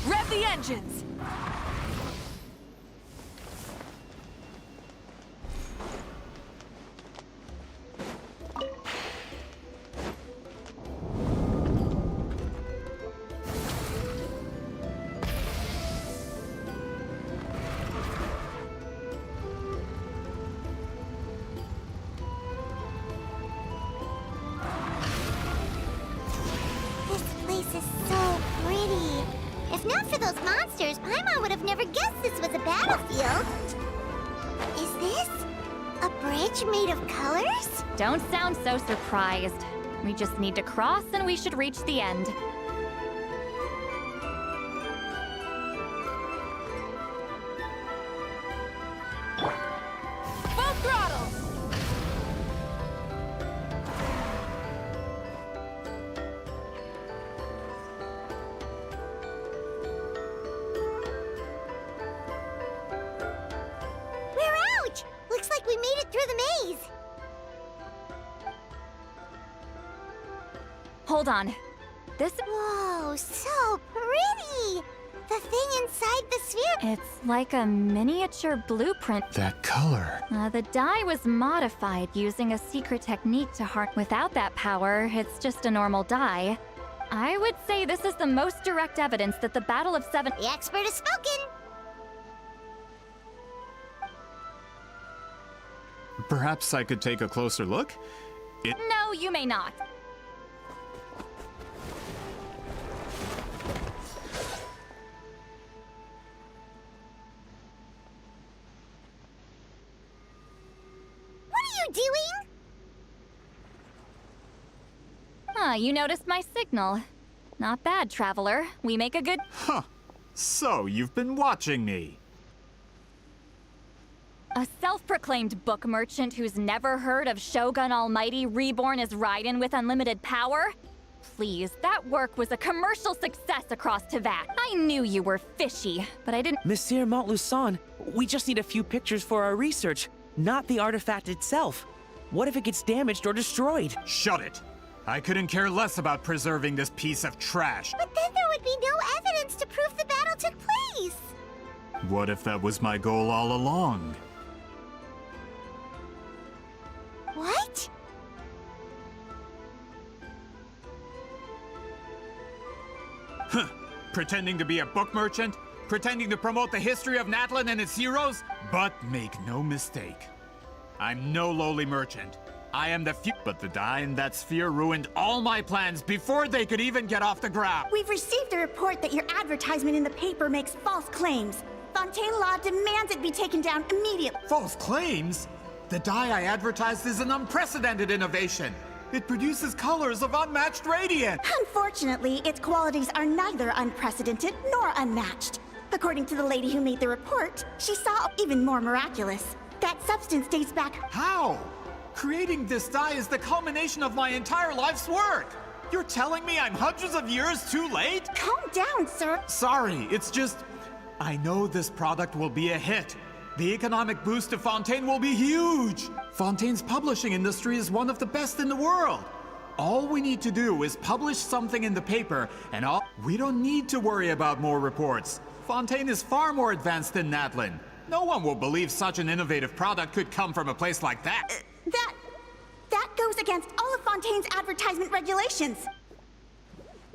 Rev the engines! This is so pretty. If not for those monsters, Paimon would have never guessed this was a battlefield. Is this a bridge made of colors? Don't sound so surprised. We just need to cross and we should reach the end. Full throttle! We're out! Looks like we made it through the maze. Hold on. This... Whoa, so pretty! The thing inside the sphere... It's like a miniature blueprint. That color. The die was modified using a secret technique to harness. Without that power, it's just a normal die. I would say this is the most direct evidence that the Battle of Seven... The expert has spoken! Perhaps I could take a closer look? No, you may not. What are you doing? Ah, you noticed my signal. Not bad, traveler. We make a good... Huh. So, you've been watching me. A self-proclaimed book merchant who's never heard of Shogun Almighty reborn as Raiden with unlimited power? Please, that work was a commercial success across Teyvat. I knew you were fishy, but I didn't— Monsieur Montluçon, we just need a few pictures for our research, not the artifact itself. What if it gets damaged or destroyed? Shut it! I couldn't care less about preserving this piece of trash. But then there would be no evidence to prove the battle took place. What if that was my goal all along? What? Huh. Pretending to be a book merchant? Pretending to promote the history of Natlan and its heroes? But make no mistake. I'm no lowly merchant. I am the but the die in that sphere ruined all my plans before they could even get off the ground. We've received a report that your advertisement in the paper makes false claims. Fontaine Law demands it be taken down immediately. False claims? The dye I advertised is an unprecedented innovation. It produces colors of unmatched radiance. Unfortunately, its qualities are neither unprecedented nor unmatched. According to the lady who made the report, she saw even more miraculous. That substance dates back— How? Creating this dye is the culmination of my entire life's work. You're telling me I'm hundreds of years too late? Calm down, sir. Sorry, it's just... I know this product will be a hit. The economic boost to Fontaine will be huge. Fontaine's publishing industry is one of the best in the world. All we need to do is publish something in the paper, and we don't need to worry about more reports. Fontaine is far more advanced than Natlan. No one will believe such an innovative product could come from a place like that. That goes against all of Fontaine's advertisement regulations.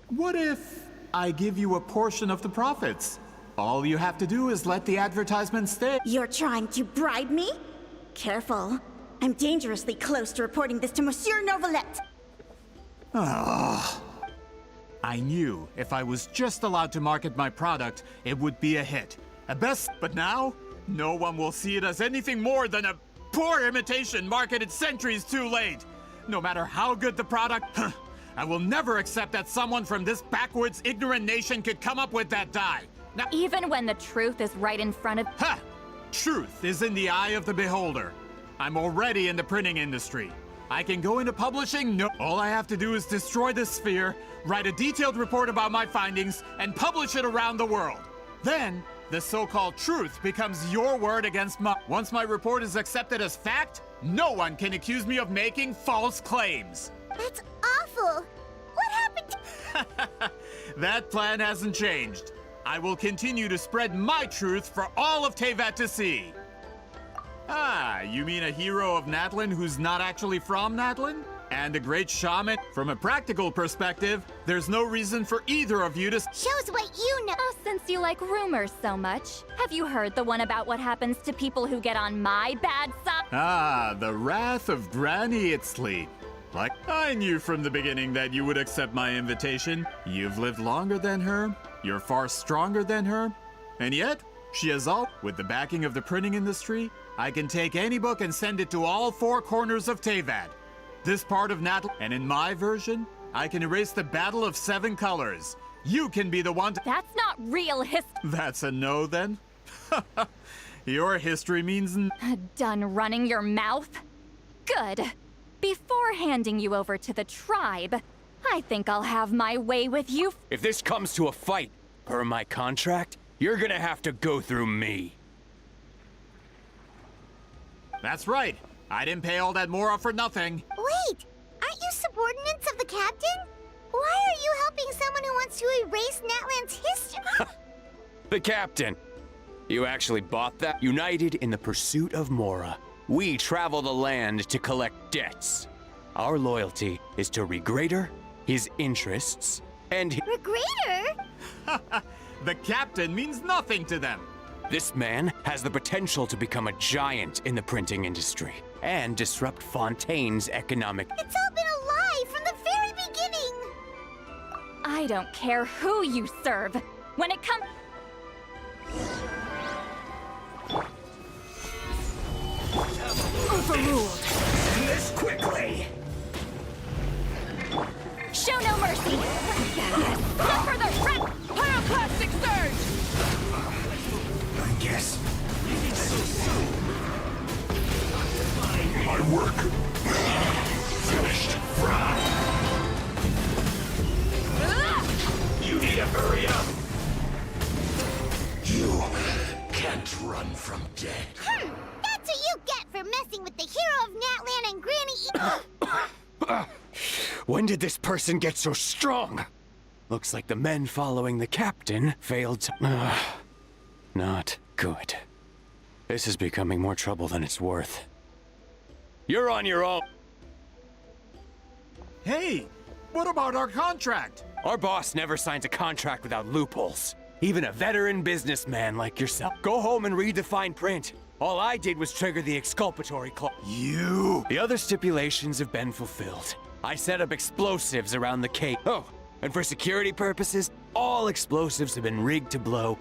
What if I give you a portion of the profits? All you have to do is let the advertisement stay. You're trying to bribe me? Careful. I'm dangerously close to reporting this to Monsieur Novelette. Ah. I knew if I was just allowed to market my product, it would be a hit. But now, no one will see it as anything more than a poor imitation marketed centuries too late. No matter how good the product, I will never accept that someone from this backwoods, ignorant nation could come up with that dye. Now, even when the truth is right in front of— Ha! Truth is in the eye of the beholder. I'm already in the printing industry. I can go into publishing. No, all I have to do is destroy this sphere, write a detailed report about my findings, and publish it around the world. Then, the so-called truth becomes your word against mine. Once my report is accepted as fact, no one can accuse me of making false claims. That's awful. What happened to— That plan hasn't changed. I will continue to spread my truth for all of Teyvat to see. Ah, you mean a hero of Natlan who's not actually from Natlan? And a great shaman? From a practical perspective, there's no reason for either of you to— Shows what you know. Oh, since you like rumors so much, have you heard the one about what happens to people who get on my bad side? Ah, the wrath of Granny Itzli. Like, I knew from the beginning that you would accept my invitation. You've lived longer than her, you're far stronger than her, and yet, she is all— With the backing of the printing industry, I can take any book and send it to all four corners of Teyvat. This part of Natlan, and in my version, I can erase the Battle of 7 Colors. You can be the one to— That's not real history. That's a no, then? Your history means Done running your mouth? Good. Before handing you over to the tribe, I think I'll have my way with you. If this comes to a fight, per my contract, you're gonna have to go through me. That's right. I didn't pay all that Mora for nothing. Wait, aren't you subordinates of the captain? Why are you helping someone who wants to erase Natlan's history? The captain. You actually bought that? United in the pursuit of Mora, we travel the land to collect debts. Our loyalty is to Regrader, his interests, and— Regrader? The captain means nothing to them. This man has the potential to become a giant in the printing industry and disrupt Fontaine's economic— It's all been a lie from the very beginning! I don't care who you serve. When it comes— Overruled! This quickly! Show no mercy! Suffer the wrath! Pyroclastic surge! I guess. My work finished. You need to hurry up. You can't run from death. That's what you get for messing with the hero of Natlan and Granny When did this person get so strong? Looks like the men following the captain failed to— Not good. This is becoming more trouble than it's worth. You're on your own. Hey, what about our contract? Our boss never signs a contract without loopholes. Even a veteran businessman like yourself. Go home and read the fine print. All I did was trigger the exculpatory clause. You! The other stipulations have been fulfilled. I set up explosives around the cave. Oh, and for security purposes, all explosives have been rigged to blow.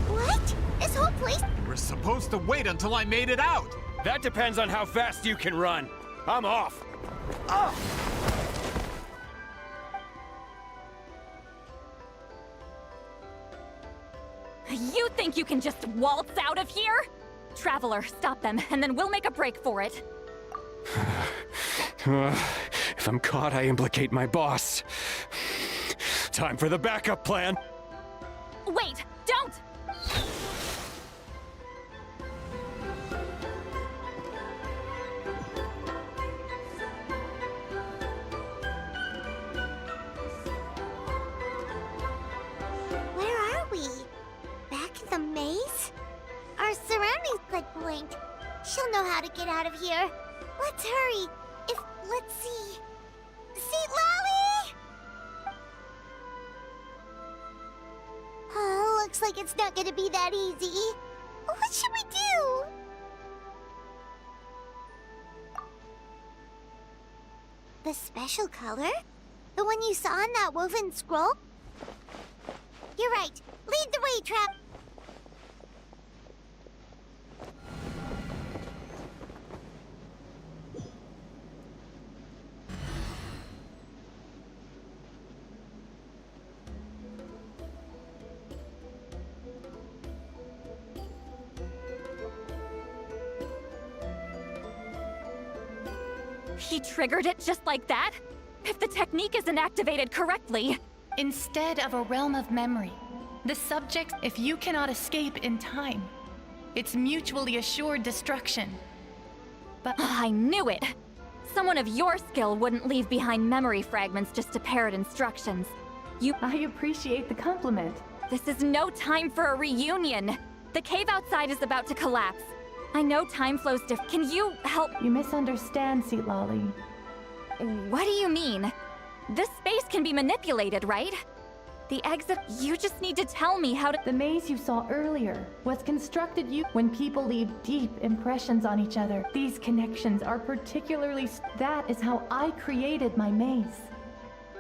What? This whole place— We're supposed to wait until I made it out. That depends on how fast you can run. I'm off. You think you can just waltz out of here? Traveler, stop them, and then we'll make a break for it. If I'm caught, I implicate my boss. Time for the backup plan. Wait, don't! Where are we? Back in the maze? Our surroundings could blink. She'll know how to get out of here. Let's hurry. Let's see. Citlali! Oh, looks like it's not gonna be that easy. What should we do? The special color? The one you saw in that woven scroll? You're right. Lead the way, Trap. He triggered it just like that? If the technique isn't activated correctly... Instead of a realm of memory, the subject, if you cannot escape in time, it's mutually assured destruction. But I knew it! Someone of your skill wouldn't leave behind memory fragments just to parrot instructions. I appreciate the compliment. This is no time for a reunion. The cave outside is about to collapse. I know time flows Can you help? You misunderstand, Citlali. What do you mean? This space can be manipulated, right? The exit. You just need to tell me how to. The maze you saw earlier was constructed when people leave deep impressions on each other. These connections are particularly. That is how I created my maze.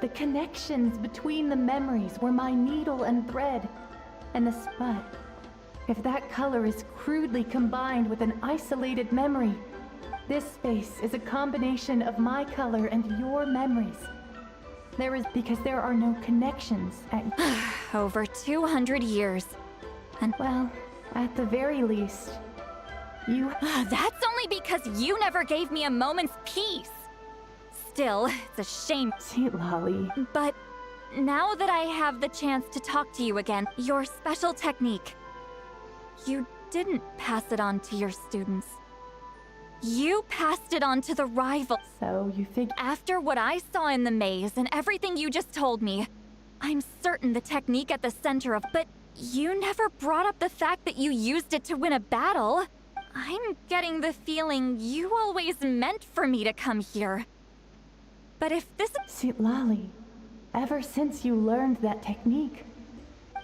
The connections between the memories were my needle and thread, and the spot. If that color is crudely combined with an isolated memory, this space is a combination of my color and your memories. Because there are no connections at over 200 years. And well, at the very least, you. That's only because you never gave me a moment's peace. Still, it's a shame. Citlali. But now that I have the chance to talk to you again, your special technique, you didn't pass it on to your students. You passed it on to the rival. So you think after what I saw in the maze and everything you just told me, I'm certain the technique at the center of. But you never brought up the fact that you used it to win a battle. I'm getting the feeling you always meant for me to come here. But if this. Citlali, ever since you learned that technique.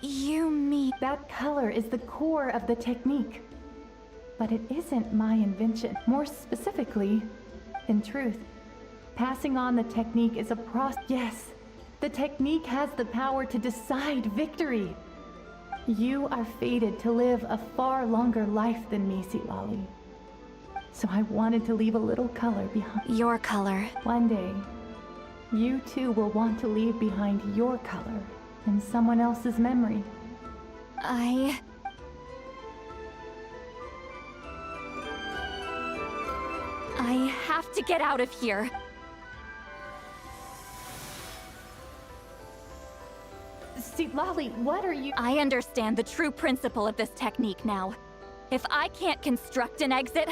You mean. That color is the core of the technique. But it isn't my invention. More specifically, in truth, passing on the technique is a process. Yes, the technique has the power to decide victory. You are fated to live a far longer life than me, Citlali. So I wanted to leave a little color behind. Your color. One day, you too will want to leave behind your color in someone else's memory. I have to get out of here. Citlali, what are you— I understand the true principle of this technique now. If I can't construct an exit,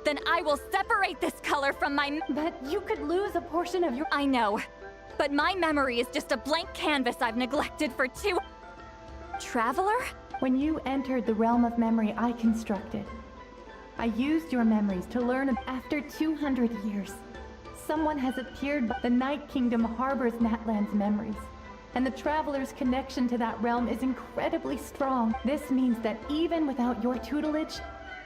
then I will separate this color from my— But you could lose a portion of your— I know, but my memory is just a blank canvas I've neglected for two— Traveler? When you entered the realm of memory I constructed, I used your memories to learn. After 200 years, someone has appeared, but the Night Kingdom harbors Natlan's memories, and the Traveler's connection to that realm is incredibly strong. This means that even without your tutelage,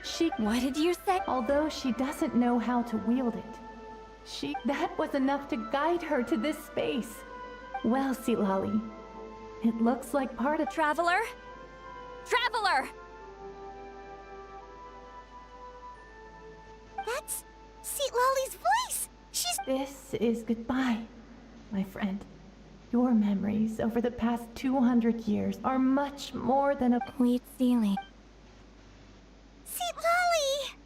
she— What did you say? Although she doesn't know how to wield it, that was enough to guide her to this space. Well, Citlali, it looks like part of— Traveler? Traveler! That's Citlali's voice! This is goodbye, my friend. Your memories over the past 200 years are much more than a— Wheat ceiling. Citlali!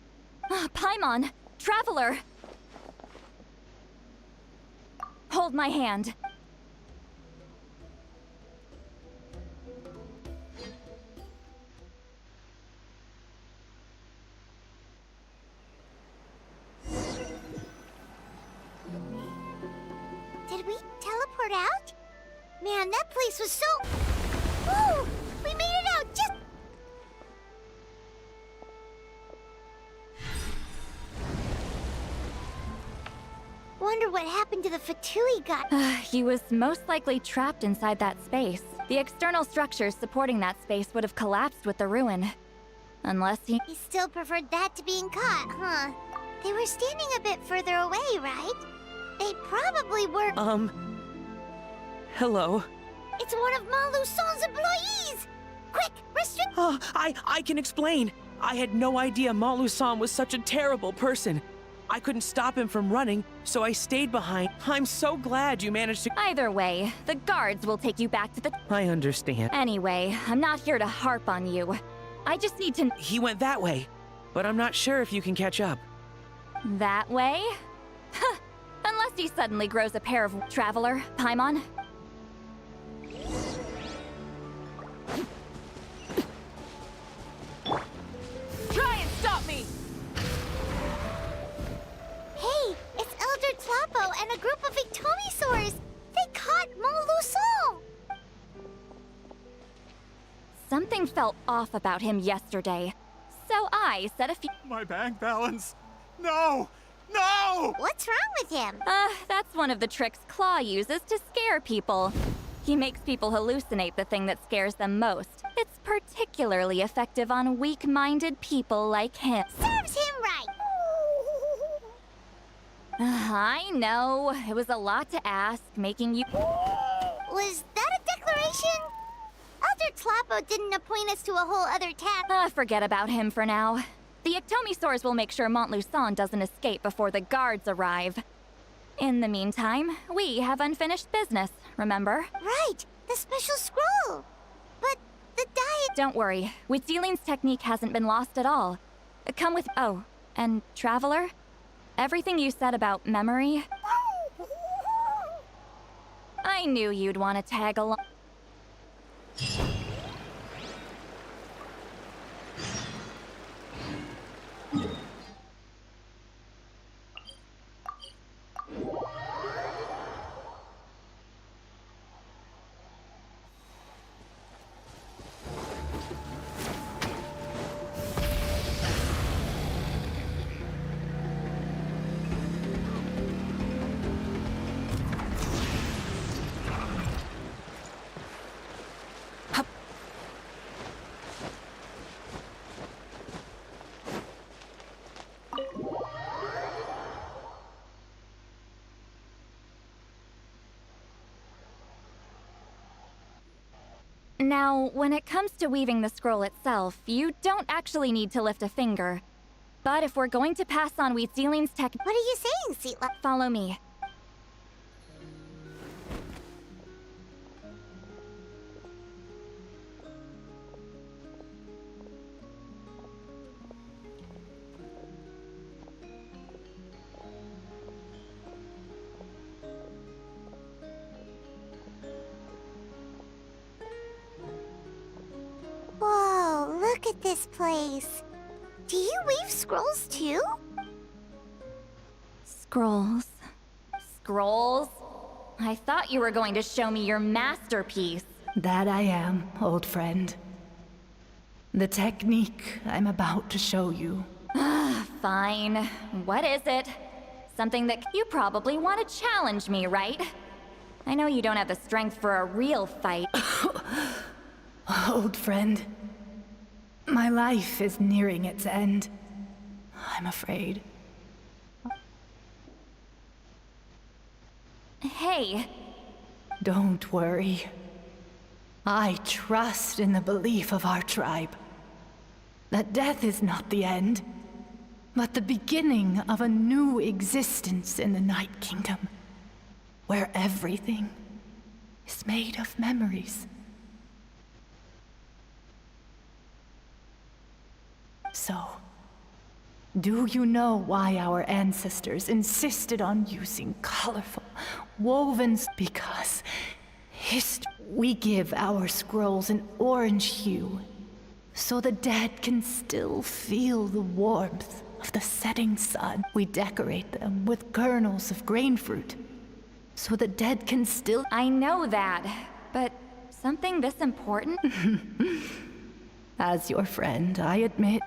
Paimon! Traveler! Hold my hand. Did we teleport out? Man, that place was so... Woo! We made it out just... Wonder what happened to the Fatui guy. He was most likely trapped inside that space. The external structures supporting that space would have collapsed with the ruin. Unless he still preferred that to being caught, huh? They were standing a bit further away, right? They probably were... Hello. It's one of Maluson's employees! Quick, restrict... I can explain. I had no idea Maluson was such a terrible person. I couldn't stop him from running, so I stayed behind. I'm so glad you managed to— Either way, the guards will take you back to the— I understand. Anyway, I'm not here to harp on you. I just need to— He went that way, but I'm not sure if you can catch up. That way? Unless he suddenly grows a pair of— Traveler, Paimon? Try and stop me! Hey, it's Elder and a group of Ictomisaurs! They caught Montluçon! Something felt off about him yesterday, so I said a few— My bank balance! No! No! What's wrong with him? That's one of the tricks Claw uses to scare people. He makes people hallucinate the thing that scares them most. It's particularly effective on weak-minded people like him. Serves him right! I know, it was a lot to ask, making you— Was that a declaration? Elder Tlapo didn't appoint us to a whole other task. Forget about him for now. The Ictomisaurs will make sure Montluçon doesn't escape before the guards arrive. In the meantime, we have unfinished business, remember? Right, the special scroll. But the diet— Don't worry, Huitzilin's technique hasn't been lost at all. Come with— Oh, and Traveler? Everything you said about memory— I knew you'd want to tag along. Now, when it comes to weaving the scroll itself, you don't actually need to lift a finger. But if we're going to pass on Huitzilin's tech— What are you saying, Citlali? Follow me. Whoa, look at this place. Do you weave scrolls too? Scrolls. Scrolls? I thought you were going to show me your masterpiece. That I am, old friend. The technique I'm about to show you. Fine. What is it? Something that— You probably want to challenge me, right? I know you don't have the strength for a real fight. Old friend, my life is nearing its end. I'm afraid. Hey. Don't worry. I trust in the belief of our tribe. That death is not the end, but the beginning of a new existence in the Night Kingdom, where everything is made of memories. So, do you know why our ancestors insisted on using colorful, woven— Because we give our scrolls an orange hue, so the dead can still feel the warmth of the setting sun. We decorate them with kernels of grain fruit, so the dead can still— I know that, but something this important? As your friend, I admit—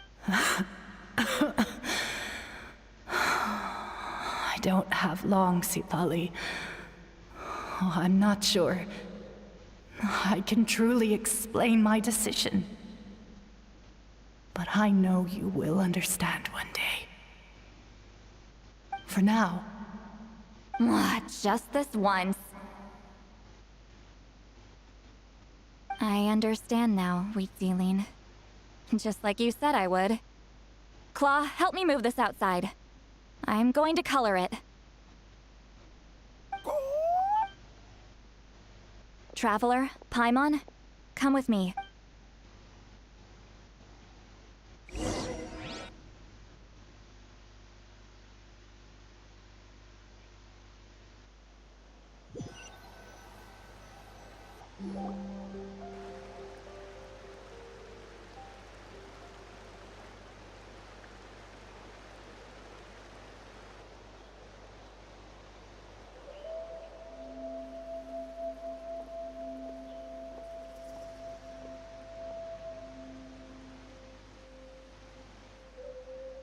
I don't have long, Citlali. Oh, I'm not sure I can truly explain my decision. But I know you will understand one day. For now. What, just this once? I understand now, Huitzilin. Just like you said I would. Claw, help me move this outside. I'm going to color it. Traveler, Paimon, come with me.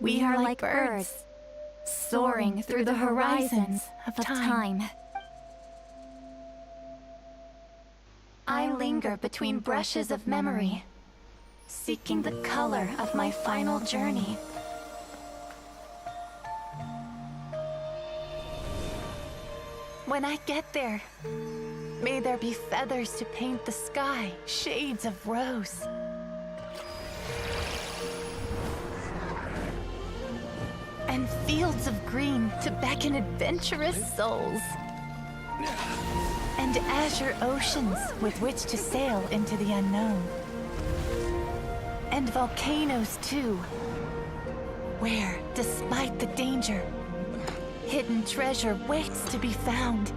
We are like birds, soaring through the horizons of time. I linger between brushes of memory, seeking the color of my final journey. When I get there, may there be feathers to paint the sky, shades of rose. And fields of green to beckon adventurous souls. And azure oceans with which to sail into the unknown. And volcanoes too, where, despite the danger, hidden treasure waits to be found.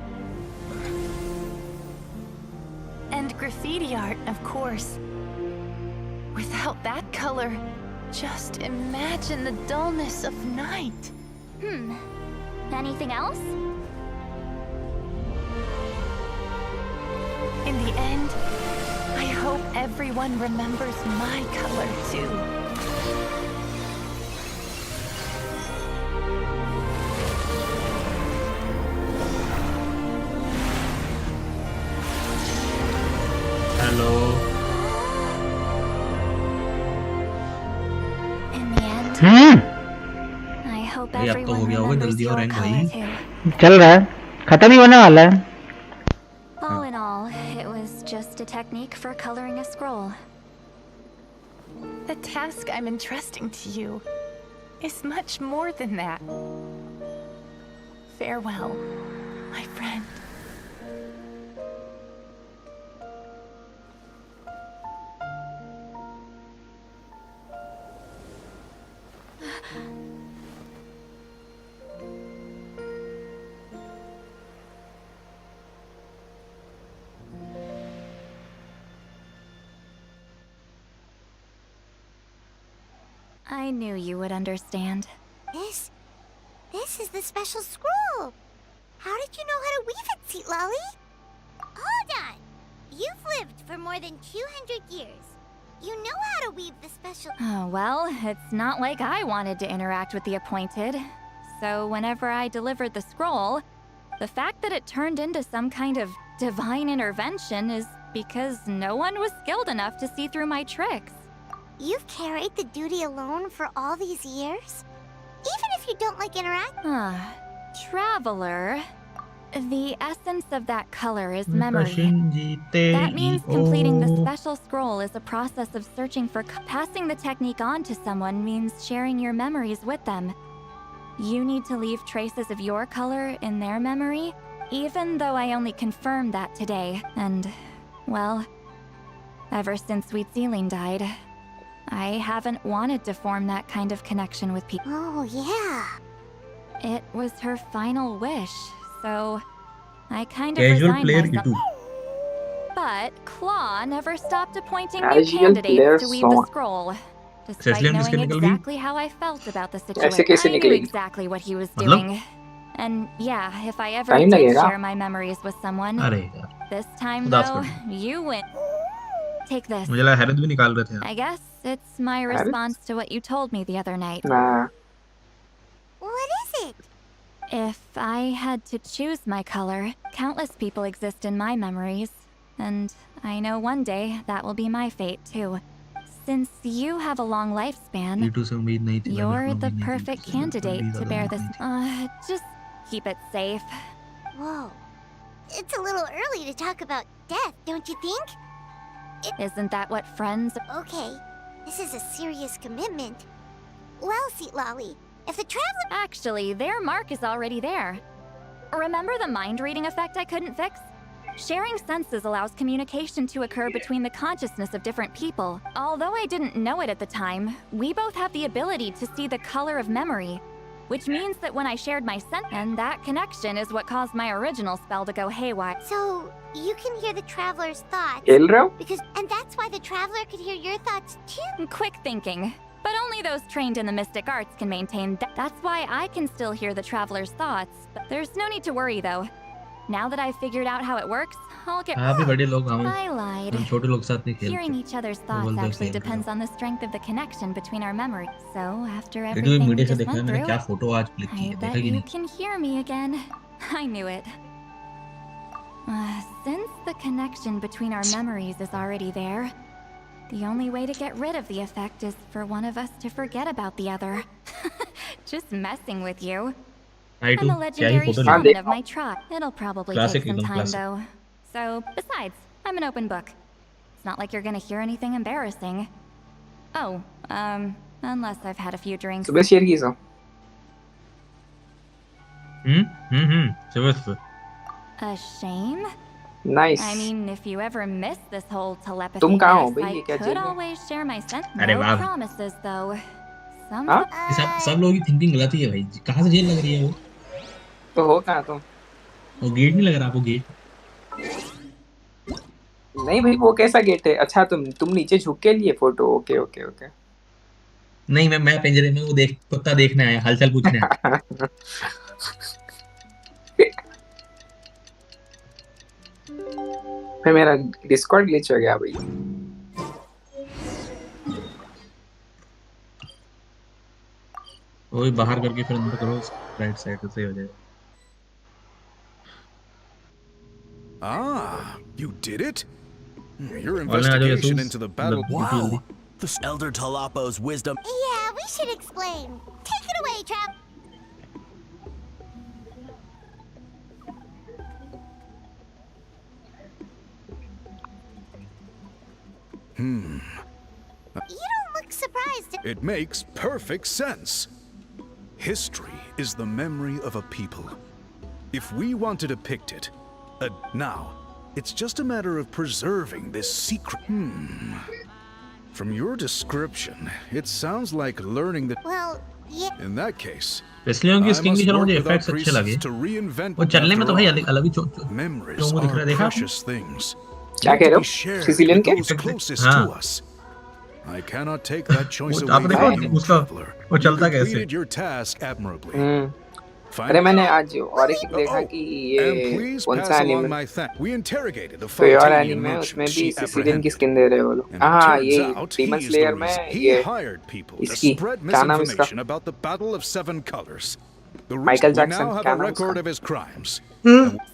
And graffiti art, of course. Without that color, just imagine the dullness of night. Anything else? In the end, I hope everyone remembers my color too. Hello In the end, I hope भाई अब तो हो everyone गया होगा remembers जल्दी और your rank color भाई too. चल रहा है, खत्म ही होने वाला है। All in all, it was just a technique for coloring a scroll. The task I'm entrusting to you is much more than that. Farewell, my friend. I knew you would understand. This is the special scroll. How did you know how to weave it, Citlali? Hold on. You've lived for more than 200 years. You know how to weave the special... Oh, well, it's not like I wanted to interact with the appointed. So whenever I delivered the scroll, the fact that it turned into some kind of divine intervention is because no one was skilled enough to see through my tricks. You've carried the duty alone for all these years? Even if you don't like interact... Traveler. The essence of that color is memory. That means completing the special scroll is a process of searching for... Passing the technique on to someone means sharing your memories with them. You need to leave traces of your color in their memory, even though I only confirmed that today. And, well, ever since Citlali died, I haven't wanted to form that kind of connection with people. Oh, yeah. It was her final wish, so I kind of Casual resigned player myself. YouTube. But Claw never stopped appointing new Casual player candidates to weave the song. scroll. Despite Cecilian किसके knowing निकल गई? exactly how I felt about the ऐसे कैसे situation, I knew निकलेगी? exactly what he was मतलब? doing. And yeah, if I ever Time did लगेगा? share my memories with someone, अरे यार, this time उदास though, कर दिया। you win. Take this. मुझे लगा हैरत भी निकाल रहे थे यार। I guess it's my response to what you told me the other night. Nah. What is it? If I had to choose my color, countless people exist in my memories. And I know one day that will be my fate too. Since you have a long lifespan, YouTube से उम्मीद नहीं थी। you're the perfect candidate to bear this. Just keep it safe. Whoa. It's a little early to talk about death, don't you think? Isn't that what friends... Okay, this is a serious commitment. Well, Citlali, if the traveler... Actually, their mark is already there. Remember the mind reading effect I couldn't fix? Sharing senses allows communication to occur between the consciousness of different people. Although I didn't know it at the time, we both have the ability to see the color of memory, which means that when I shared my sense, and that connection is what caused my original spell to go haywire. So, you can hear the traveler's thoughts. खेल रहे हो? And that's why the traveler could hear your thoughts too. Quick thinking. But only those trained in the mystic arts can maintain that. That's why I can still hear the traveler's thoughts. But there's no need to worry though. Now that I've figured out how it works, I'll get. आप भी बड़े लोग हम I lied. छोटे लोग साथ नहीं खेलते. Hearing each other's thoughts actually depends on the strength of the connection between our memories. So after लेकिन everything we मीडिया से just देखना went मैंने क्या through, फोटो आज क्लिक की I है, bet देखा कि you नहीं? can hear me again. I knew it. Since the connection between our memories is already there, the only way to get rid of the effect is for one of us to forget about the other. Just messing with you. I I'm too. a legendary shaman of my tribe. It'll probably Classic, take some एकदम time classic. though. So, besides, I'm an open book. It's not like you're gonna hear anything embarrassing. Oh, unless I've had a few drinks. सुबह share की सो सुबह A shame? Nice. I mean, if you ever miss this whole telepathy तुम कहाँ हो mess, भाई? ये I क्या could jail है? always share my sense. अरे No वाह। promises though. Some हाँ? सब लोगों की थिंकिंग गलत ही है भाई. कहाँ से जेल लग रही है वो? तो हो कहाँ तुम? वो गेट नहीं लग रहा आपको गेट? नहीं भाई वो कैसा गेट है? अच्छा तुम नीचे झुक के लिए फोटो. Okay okay okay. नहीं मैं पिंजरे में वो देख कुत्ता देखने आया, हालचाल पूछने आया. फिर मेरा डिस्कॉर्ड ग्लिच हो गया भाई. वो बाहर करके फिर अंदर करो, राइट साइड से हो जाएगा. Ah, you did it? Your Wala na, investigation Jesus. into the battle. Wow! The Elder Talapo's wisdom. Yeah, we should explain. Take it away, Trap. You don't look surprised. It makes perfect sense. History is the memory of a people. If we want to depict it, now, it's just a matter of preserving this secret. From your description, it sounds like learning the. Well, yeah. In that case, इसलिए की I skin की must चलो work मुझे with our effects अच्छे लगे. priests to reinvent वो चलने में तो भाई after all. अलग ही Memories वो दिख रहा are देखा आपने? precious things. क्या कह रहे हो? To be shared Sicilian with के? those closest हाँ. to us. I cannot take that choice वो away आपने from you, उसका traveler. वो You चलता कैसे? completed your task admirably. अरे मैंने आज और एक देखा कि And ये please कौन pass सा along anime my thanks. We interrogated the कोई और Fontanian एनिमे है उसमें merchant भी she सिसिलियन की apprehended. स्किन दे रहे हैं वो लोग. And it हाँ turns ये out demon he's the slayer में reason he ये hired people to इसकी spread क्या नाम इसका? misinformation about the Battle of Seven Colors. The Michael reason we Jackson, now have क्या a नाम record उसका? of his crimes.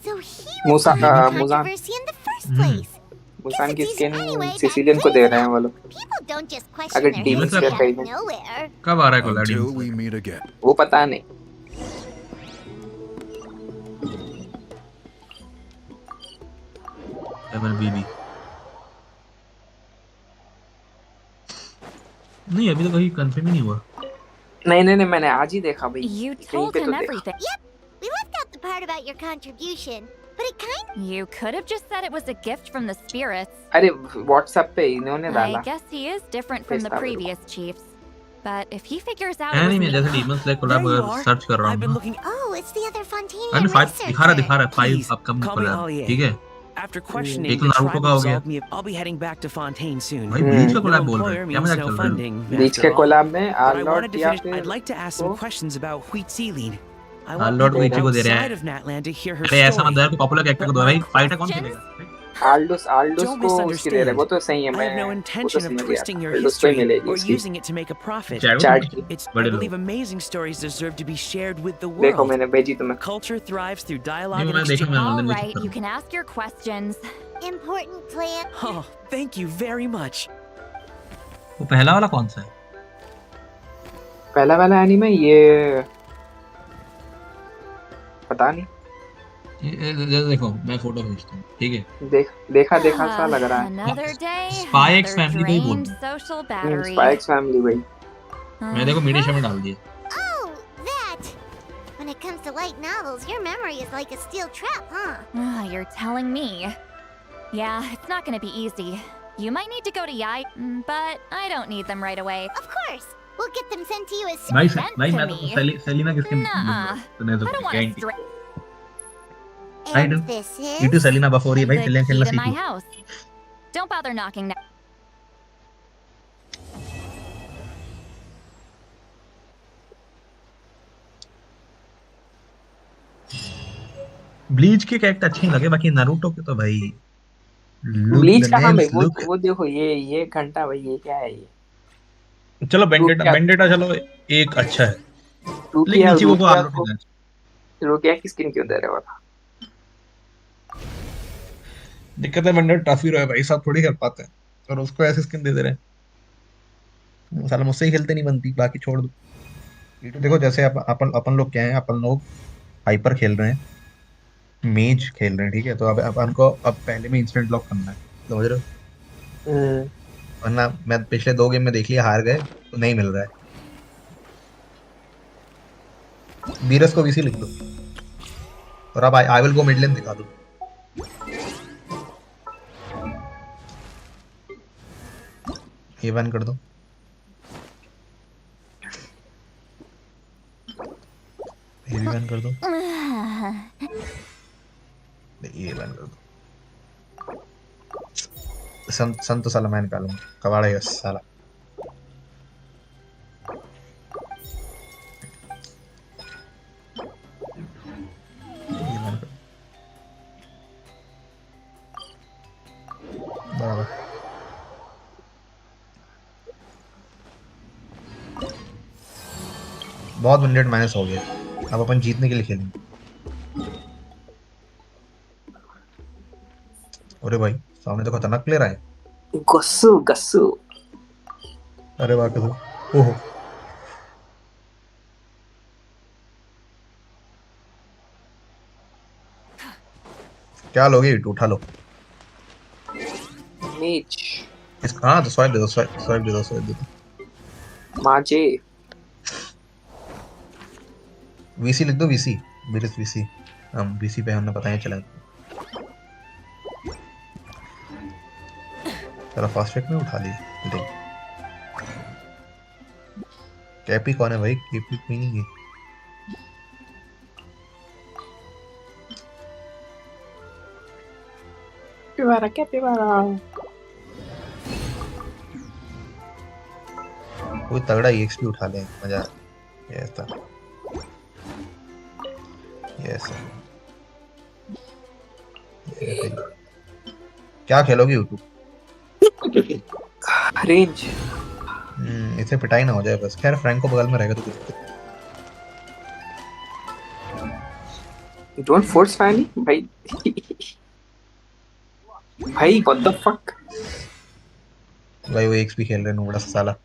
So he was behind the Muzan controversy in the first place. Muzan की Guess it's skin anyway that Sicilian को दे रहे हैं वो लोग. People don't just question अगर their demon history slayer out कहीं of में nowhere. कब आ रहा है कोलाडी? Until we meet again. वो पता नहीं. बीबी नहीं अभी तो कहीं कंफर्म ही नहीं हुआ. नहीं मैंने आज ही देखा भाई. You कहीं told पे him तो देखा. everything. Yep, we left out the part about your contribution, but it kind. You could have just said it was a gift from the spirits. अरे WhatsApp पे इन्होंने I डाला. guess he is different from the Yes, previous chiefs. But if he figures out है it नहीं was मैं जैसे demon slayer collab अगर search कर रहा हूँ. Oh, it's the other Fontanian अरे 5 researcher. दिखा रहा है 5 Please, upcoming call me collab. Ollie. ठीक है. After questioning एक the नारुतो tribe का हो गया. absolved me. I'll be heading back to Fontaine soon. भाई बीच का No कोलैब बोल रहे employer हैं. क्या means मजाक no चल रहा है? funding. बीच after के all. कोलैब में But I wanted आलॉट to या finish. फिर I'd like to ask some questions about Huitzilin. I want आलॉट people वीची को दे रहा outside है. of Natland to hear her अरे ऐसा story. मत यार कोई पॉपुलर कैरेक्टर को दो भाई. फाइटर कौन खेलेगा? आल्डोस Don't को उसकी दे रहे. वो तो सही है. I have no मैं वो तो intention of समझ गया. twisting your आल्डोस को ही history मिलेगी or उसकी. using it to make a profit. Chat की. It's, I बड़े believe लोग. amazing stories deserve to be shared with the देखो world. मैंने भेजी तुम्हें. Culture thrives through dialogue नहीं and मैंने देखा exchange. मैंने All online right, check you can ask your questions. Important plan. Oh, thank you very much. वो पहला वाला कौन सा है? पहला वाला एनीमे ये पता नहीं. ये देखो मैं फोटो भेजता हूँ. ठीक है. देखा सा लग रहा है. Another day, Spy X another Family का ही बोल. drained social battery. Spy X Family भाई. मैं देखो मीडिया में डाल दिया. Oh, that. When it comes to light novels, your memory is like a steel trap, huh? You're telling me. Yeah, it's not gonna be easy. You might need to go to Yai, but I don't need them right away. Of course. We'll get them sent to you as भाई soon as भाई to मैं me. तो Selina किसके Nuh-uh. तूने तो I don't want guarantee. to stray. I do. And this is. You too Selina before ये भाई The Selina key खेलना to my सीखो. house. Don't bother knocking now. Bleach के कैरेक्टर अच्छे नहीं लगे, बाकी नारुतो के तो भाई लुक ब्लीच द का हाँ भाई, नेल्स लुक। वो देखो ये घंटा भाई, ये क्या है ये? चलो बेंडेटा रुकिया, बेंडेटा चलो एक अच्छा है, लेकिन रुकिया इचिगो को रुकिया आलो नहीं को देना। रुकिया की स्किन क्यों दे रहे हो? दिक्कत है बेंडेटा टफ हीरो है भाई, सब थोड़ी कर पाते हैं, और उसको ऐसे स्किन दे रहे हैं। साला मुझसे ही खेलते नहीं बनती, बाकी छोड़ दो। ये तो देखो जैसे अपन अपन लोग क्या है, अपन लोग हाइपर खेल रहे हैं, मेज खेल रहे हैं, ठीक है, तो अब अपन को अब पहले में इंस्टेंट लॉक करना है, समझ रहे हो? वरना मैं पिछले 2 गेम में देख लिया, हार गए तो नहीं मिल रहा है। बीरस को वीसी लिख दो, और अब आई विल गो मिड लेन दिखा दो। ये बैन कर दो, ये भी बैन कर दो, ये बैन कर दो। संत तो साला मैं निकालूंगा, कबाड़ा है साला। ये बैन कर, बराबर। बहुत मिनट माइनस हो गया, अब अपन जीतने के लिए खेलेंगे। अरे भाई सामने तो खतरनाक प्लेयर आए। गस्सू गस्सू। अरे वाह कसम, ओहो क्या लोगे, इट उठा लो। मीच हाँ तो स्वाइप दे दो, स्वाइप दे दो, स्वाइप दे दो। माजे वीसी लिख दो, वीसी बीरस वीसी, हम वीसी पे हमने पता नहीं चला। चलो फास्ट ट्रैक में उठा ली। कैपी कौन है भाई? कैपी कोई नहीं है। कैपिबारा कोई तगड़ा EXP उठा ले, मजा। यस था, यस। क्या खेलोगे यूट्यूब? रेंज। इसे पिटाई ना हो जाए बस। खैर फ्रैंको बगल में रहेगा तो कुछ। डोंट फोर्स फैनी भाई। भाई व्हाट द फक भाई वो EXP खेल रहे हैं, बड़ा साला।